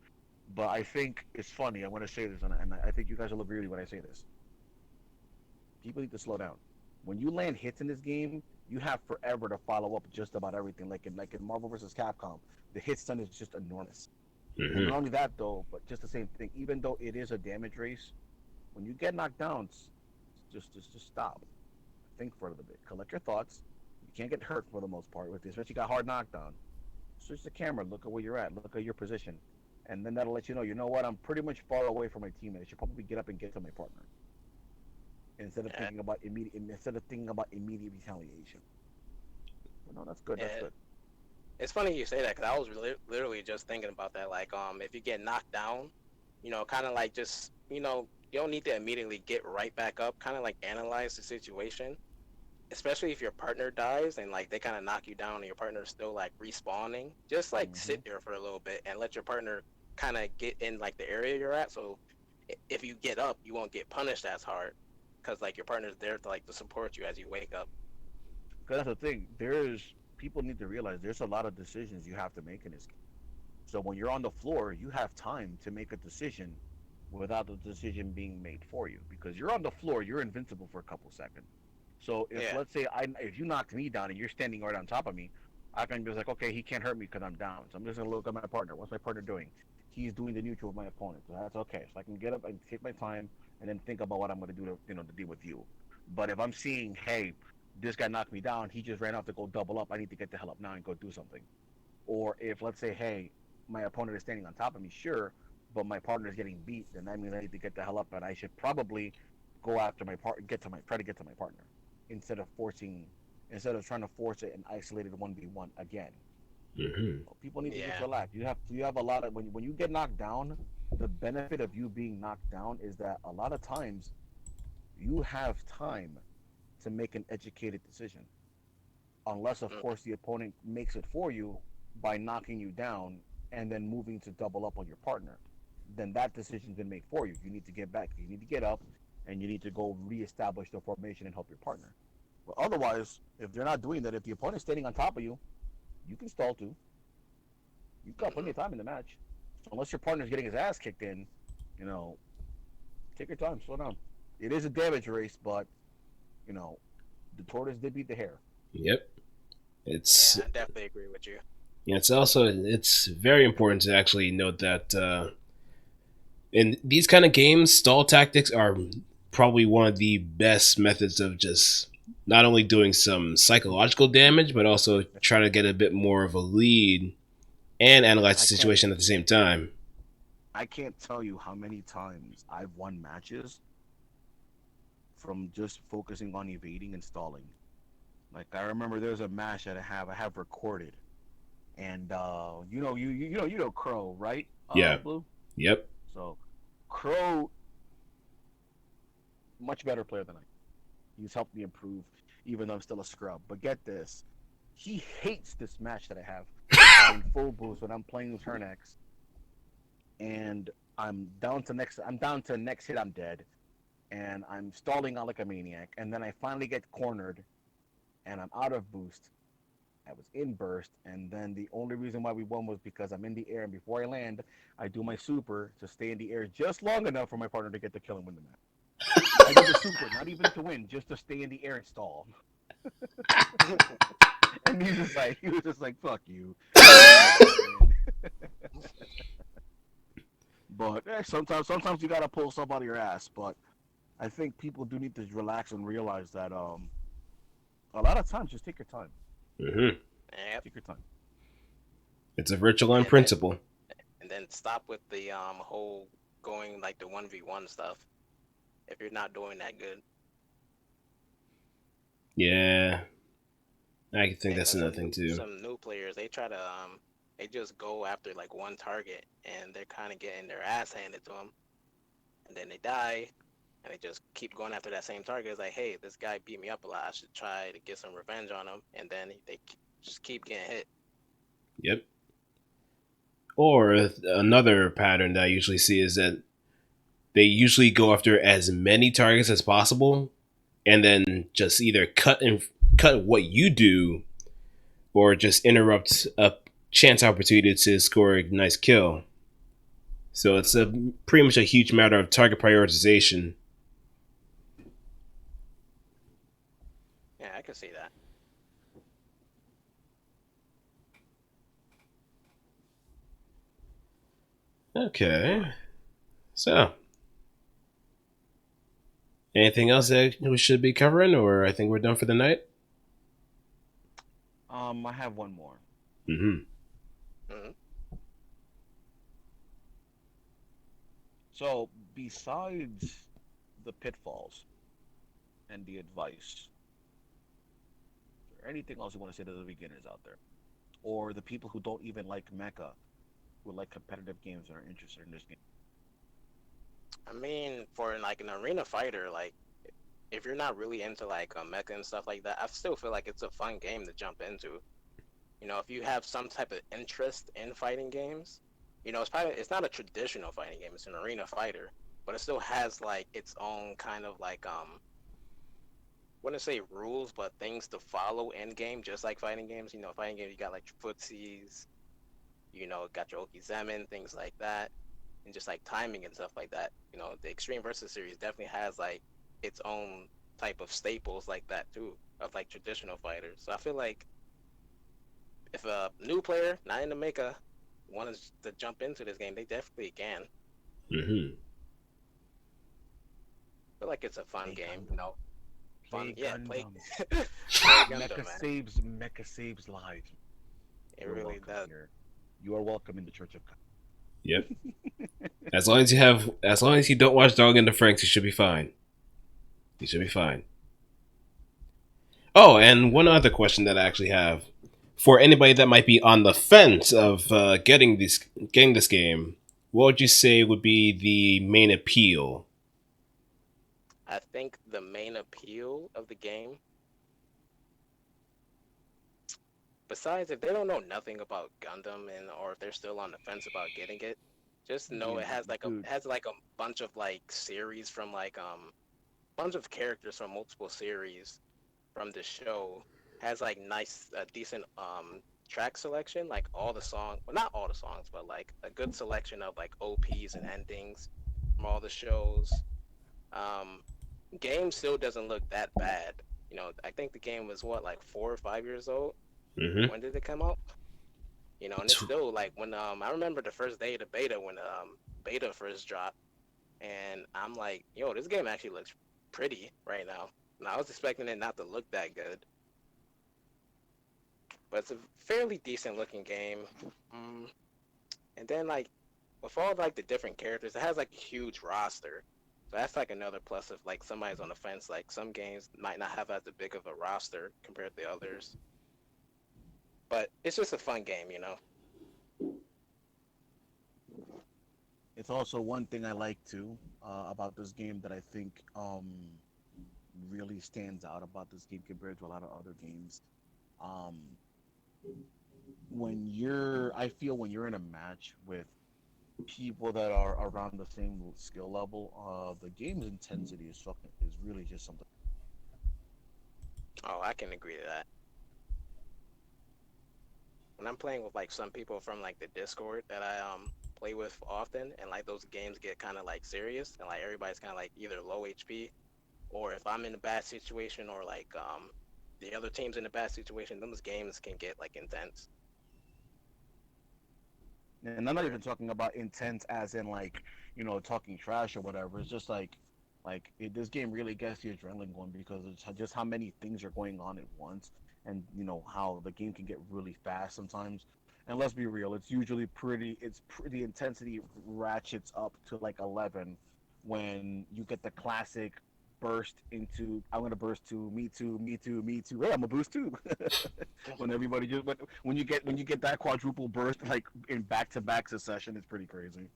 B: But I think it's funny. I want to say this, and I think you guys will agree with me when I say this. People need to slow down. When you land hits in this game, you have forever to follow up just about everything. Like in Marvel vs. Capcom, the hit stun is just enormous. And
A: hmm
B: not only that though, but just the same thing. Even though it is a damage race, when you get knocked down, just stop. Think for a little bit. Collect your thoughts. You can't get hurt for the most part with this, especially got hard knockdown. Switch the camera. Look at where you're at. Look at your position, and then that'll let you know. You know what? I'm pretty much far away from my teammate. I should probably get up and get to my partner
C: Yeah,
B: instead of thinking about immediate retaliation. But no, that's good. That's
C: yeah.
B: good.
C: It's funny you say that because I was literally just thinking about that. Like, if you get knocked down, kind of like just, you don't need to immediately get right back up. Kind of like analyze the situation, especially if your partner dies and like they kind of knock you down and your partner is still like respawning. Just like
B: Hmm.
C: sit there for a little bit and let your partner kind of get in like the area you're at. So if you get up, you won't get punished as hard because like your partner's there to like to support you as you wake up.
B: Because that's the thing. There's people need to realize there's a lot of decisions you have to make in this game. So when you're on the floor, you have time to make a decision without the decision being made for you. Because you're on the floor, you're invincible for a couple seconds. So if
C: Yeah.
B: let's say if you knocked me down and you're standing right on top of me, I can be like, okay, he can't hurt me because I'm down. So I'm just gonna look at my partner. What's my partner doing? He's doing the neutral with my opponent. So that's okay. So I can get up and take my time and then think about what I'm gonna do to deal with you. But if I'm seeing, hey, this guy knocked me down, he just ran off to go double up. I need to get the hell up now and go do something. Or if let's say, hey, my opponent is standing on top of me, sure, but my partner is getting beat, then that means I need to get the hell up, and I should probably go after my part, try to get to my partner, instead of forcing, instead of trying to force it an isolated 1v1 again.
A: hmm
B: People need to just
C: Yeah.
B: relax. You have a lot of when you get knocked down. The benefit of you being knocked down is that a lot of times you have time to make an educated decision, unless of
C: Mm.
B: course the opponent makes it for you by knocking you down and then moving to double up on your partner. Then that decision's been made for you. You need to get back. You need to get up, and you need to go reestablish the formation and help your partner. But otherwise, if they're not doing that, if the opponent's standing on top of you, you can stall too. You've got plenty
C: Hmm.
B: of time in the match. So unless your partner's getting his ass kicked in, you know, take your time, slow down. It is a damage race, but you know, the tortoise did beat the hare.
A: Yep. It's
C: Yeah, I definitely agree with you.
A: it's very important to actually note that in these kind of games, stall tactics are probably one of the best methods of just not only doing some psychological damage, but also trying to get a bit more of a lead and analyze the
B: I can't
A: situation at the same time.
B: I can't tell you how many times I've won matches from just focusing on evading and stalling. Like I remember there's a match that I have recorded, and you know Crow, right?
A: Yeah.
B: Blue.
A: Yep.
B: So Crow, much better player than I. He's helped me improve, even though I'm still a scrub. But get this, he hates this match that I have in full boost when I'm playing with Turn X, and I'm down to next hit. I'm dead, and I'm stalling out like a maniac. And then I finally get cornered, and I'm out of boost. I was in burst, and then the only reason why we won was because I'm in the air, and before I land, I do my super to stay in the air just long enough for my partner to get the kill and win the match. I did the super, not even to win, just to stay in the air and stall. And he was just like, fuck you. I'm not playing. But sometimes you gotta pull stuff out of your ass. But I think people do need to relax and realize that a lot of times just take your time.
A: Hmm.
C: Yep.
B: Take your time.
A: It's a virtual on
C: And then
A: principle.
C: and then stop with the whole going like the 1v1 stuff if you're not doing that good.
A: Yeah, I think
C: And
A: that's
C: then
A: another thing too.
C: some new players, they just go after like one target and they're kind of getting their ass handed to them, and then they die, and they just keep going after that same target. It's like, hey, this guy beat me up a lot. I should try to get some revenge on him, and then just keep getting hit.
A: Yep. Or another pattern that I usually see is that they usually go after as many targets as possible, and then just either cut what you do, or just interrupt a chance opportunity to score a nice kill. So it's a
C: Hmm.
A: pretty much a huge matter of target prioritization.
C: Yeah, I can see that.
A: Okay. So, anything else that we should be covering, or I think we're done for the night?
B: I have one more.
A: Mm-hmm.
C: Hmm.
B: So besides the pitfalls and the advice, is there anything else you want to say to the beginners out there, or the people who don't even like mecha, who like competitive games and are interested in this game?
C: I mean, for like an arena fighter, like if you're not really into like mecha and stuff like that, I still feel like it's a fun game to jump into. If you have some type of interest in fighting games, it's not a traditional fighting game. It's an arena fighter, but it still has like its own kind of like I wouldn't say rules, but things to follow in game, just like fighting games. Fighting games you got like your footsies, got your Okizemen, things like that, and just like timing and stuff like that. The Extreme Versus series definitely has like its own type of staples like that too, of like traditional fighters. So I feel like if a new player, not in the mecha, wants to jump into this game, they definitely can. I
A: Mm-hmm.
C: feel like it's a fun
B: Play
C: game.
B: Gundam.
C: Fun,
B: Play
C: yeah. Play,
B: Gundam.
C: play Gundam, man.
B: Mecha saves lives.
C: It
B: You're
C: really
B: welcome
C: does.
B: here. You are welcome in the Church of God.
A: Yep. As long as you don't watch Dog and the Franks, you should be fine. You should be fine. Oh, and one other question that I actually have for anybody that might be on the fence of getting this game, what would you say would be the main appeal?
C: I think the main appeal of the game, besides if they don't know nothing about Gundam or if they're still on the fence about getting it, just know
B: Yeah,
C: it
B: dude.
C: has like a bunch of like series from like bunch of characters from multiple series from the show, has like nice decent track selection, like all the songs, well, not all the songs, but like a good selection of like OPs and endings from all the shows. um Game still doesn't look that bad. I think the game was what, like 4 or 5 years old.
A: Mm-hmm.
C: When did it come out? And it's still like when I remember the first day of the beta, when beta first dropped, and I'm like, yo, this game actually looks pretty right now. And I was expecting it not to look that good, but it's a fairly decent looking game. Mm, and then like with all like the different characters, it has like a huge roster. So that's like another plus if like somebody's on the fence. Like some games might not have as big of a roster compared to others, but it's just a fun game.
B: It's also one thing I like too about this game that I think really stands out about this game compared to a lot of other games. Um, I feel when you're in a match with people that are around the same skill level, the game's intensity is really just something.
C: Oh, I can agree to that. When I'm playing with like some people from like the Discord that I play with often, and like those games get kind of like serious, and like everybody's kind of like either low HP. or if I'm in a bad situation, or like the other team's in a bad situation, those games can get like intense.
B: And I'm not
C: Or
B: even talking about intense as in like, talking trash or whatever. It's just this game really gets the adrenaline going because it's just how many things are going on at once, and how the game can get really fast sometimes. And let's be real, it's usually the intensity ratchets up to like 11 when you get the classic burst into I'm gonna burst to me too, me too, me too. Hey, I'm a boost too. When everybody just when you get that quadruple burst like in back to back succession, it's pretty crazy.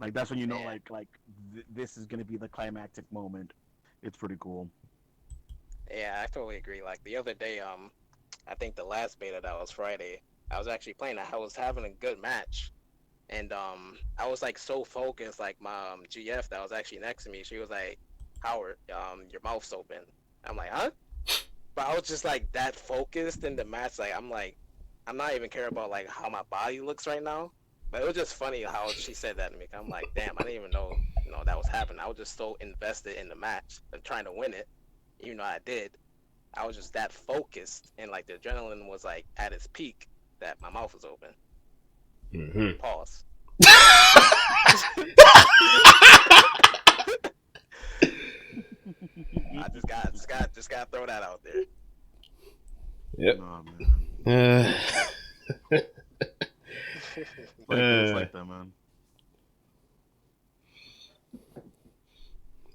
B: Like that's when you know
C: yeah,
B: this is gonna be the climactic moment. It's pretty cool.
C: yeah, I totally agree. Like the other day, I think the last beta that was Friday, I was actually playing. I was having a good match, and I was like so focused. Like my GF that was actually next to me, she was like, "Howard, your mouth's open." I'm like, "Huh?" But I was just like that focused in the match. Like I'm like, I'm not even care about like how my body looks right now. But it was just funny how she said that to me. I'm like, damn, I didn't even know, that was happening. I was just so invested in the match and trying to win it, even though I did. I was just that focused, and like the adrenaline was like at its peak that my mouth was open.
A: Mm-hmm.
C: Pause. I just got to throw that out there.
A: Yep.
B: Oh man,
A: Uh,
B: it's
A: uh,
B: like that, man.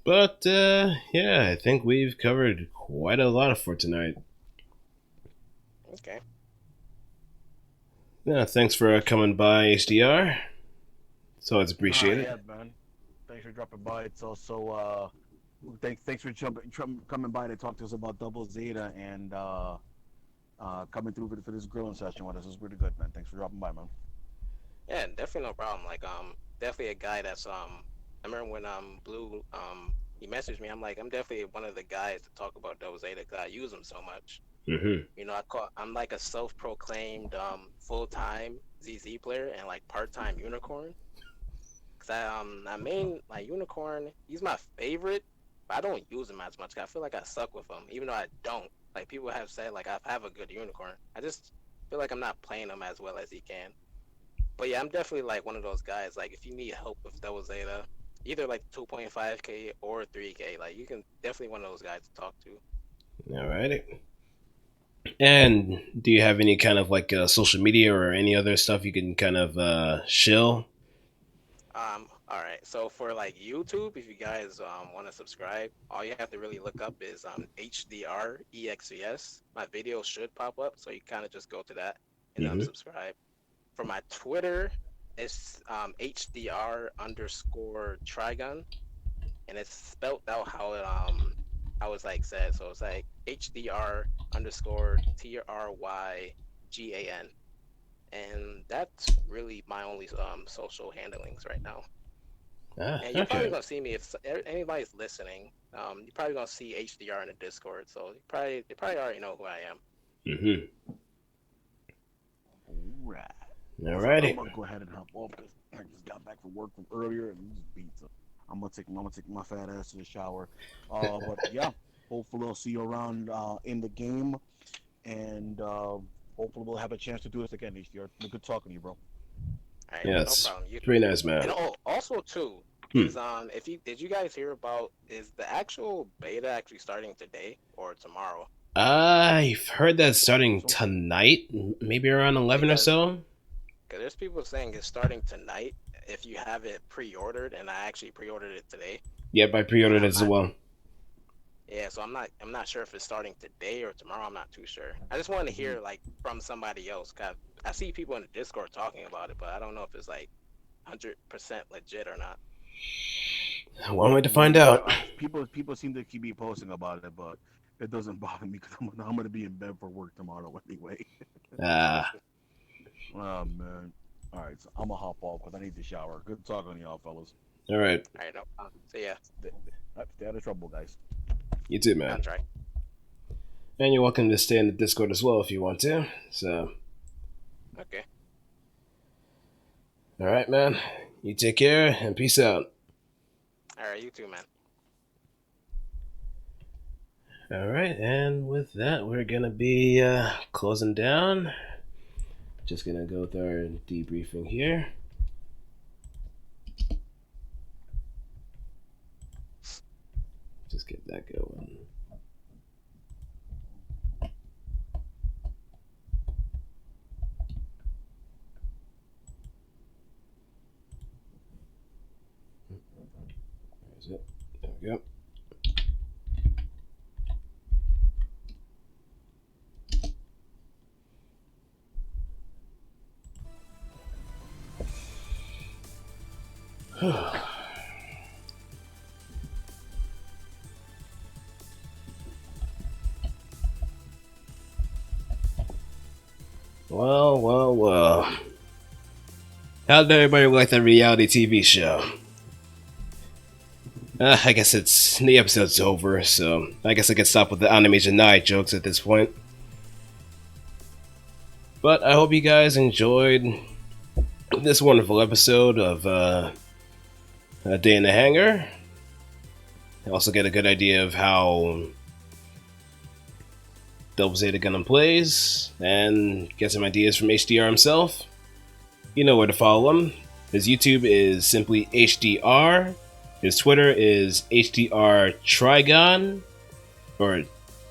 A: but yeah, I think we've covered quite a lot for tonight.
C: Okay.
A: Yeah, thanks for coming by, HDR. So it's appreciated.
B: Yeah, man. Thanks for dropping by. It's also thanks for coming by to talk to us about Double Zeta and coming through for this grilling session with us. It was pretty good, man. Thanks for dropping by, man.
C: Yeah, definitely no problem. Like definitely a guy that's I remember when Blue he messaged me. I'm like, I'm definitely one of the guys to talk about those Zeta because I use them so much.
A: Mm-hmm.
C: I'm like a self-proclaimed full time ZZ player and like part-time unicorn. Cause I mean like unicorn, he's my favorite, but I don't use him as much. 'Cause I feel like I suck with him, even though I don't. Like people have said like I have a good unicorn. I just feel like I'm not playing him as well as he can. But yeah, I'm definitely like one of those guys. Like if you need help with Double Zeta, either like 2.5K or 3K, like you can definitely one of those guys to talk to.
A: Alrighty. And do you have any kind of like social media or any other stuff you can kind of shill?
C: All right. So for like YouTube, if you guys want to subscribe, all you have to really look up is HDR EXVS. My video should pop up, so you kind of just go to that and
A: Mm-hmm.
C: subscribe. For my Twitter, it's HDR underscore Trigun, and it's spelled out how it I was like said. So it's like HDR underscore TRYGAN, and that's really my only social handlings right now.
A: Ah,
C: And you're probably
A: okay.
C: gonna see me if anybody's listening. You're probably gonna see HDR in the Discord, so you probably already know who I am.
A: Mm-hmm.
B: All right. So I'm
A: Alrighty.
B: gonna go ahead and hop off because I just got back from work from earlier and just beat. So I'm gonna take my fat ass to the shower. But yeah, hopefully I'll see you around in the game, and hopefully we'll have a chance to do this again this year. Good talking to you, bro.
C: All right, no
A: Yes.
C: problem. You
A: Pretty nice,
C: and
A: man.
C: also too
A: Hmm.
C: is if you did you guys hear about is the actual beta actually starting today or tomorrow?
A: I've heard that starting
B: So
A: tonight, maybe around 11 or
C: Because
A: so.
C: there's people saying it's starting tonight if you have it pre-ordered, and I actually pre-ordered it today,
A: Yep, I
C: and
A: pre-ordered it
C: I'm
A: as
C: not.
A: well.
C: Yeah, so I'm not sure if it's starting today or tomorrow. I'm not too sure. I just wanted to
B: mhm.
C: hear like from somebody else. 'Cause I see people in the Discord talking about it, but I don't know if it's like 100% legit or not.
A: One way to find
B: Yeah,
A: out.
B: people seem to keep me posting about it, but it doesn't bother me because I'm gonna be in bed for work tomorrow anyway.
A: Ah,
B: Oh man. All right, so I'm gonna hop off because I need to shower. Good talking to y'all, fellas.
A: all right.
C: All right, no. So yeah,
B: Stay out of trouble, guys.
A: You too, man.
C: contract.
A: And you're welcome to stay in the Discord as well if you want to. So,
C: Okay.
A: all right, man. You take care and peace out.
C: All right, you too, man.
A: Alright, and with that, we're gonna be closing down. Just gonna go with our debriefing here. Just get that going. Where is it? There we go. Well. How did everybody like that reality TV show? I guess the episode's over, so I guess I can stop with the animation night jokes at this point. But I hope you guys enjoyed this wonderful episode of A Day in the Hangar. Also get a good idea of how ZZ Gundam plays, and get some ideas from HDR himself. You know where to follow him. His YouTube is simply HDR. His Twitter is HDR Trigon, or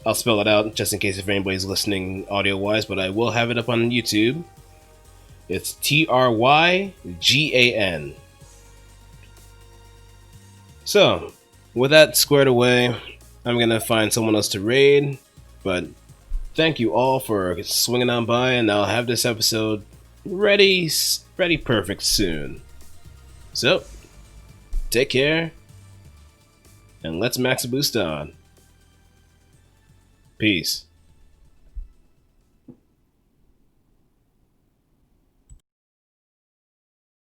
A: I'll spell it out just in case if anybody's listening audio-wise, but I will have it up on YouTube. It's TRYGAN. So, with that squared away, I'm gonna find someone else to raid, but thank you all for swinging on by, and I'll have this episode ready perfect soon. So, take care, and let's max boost on. Peace.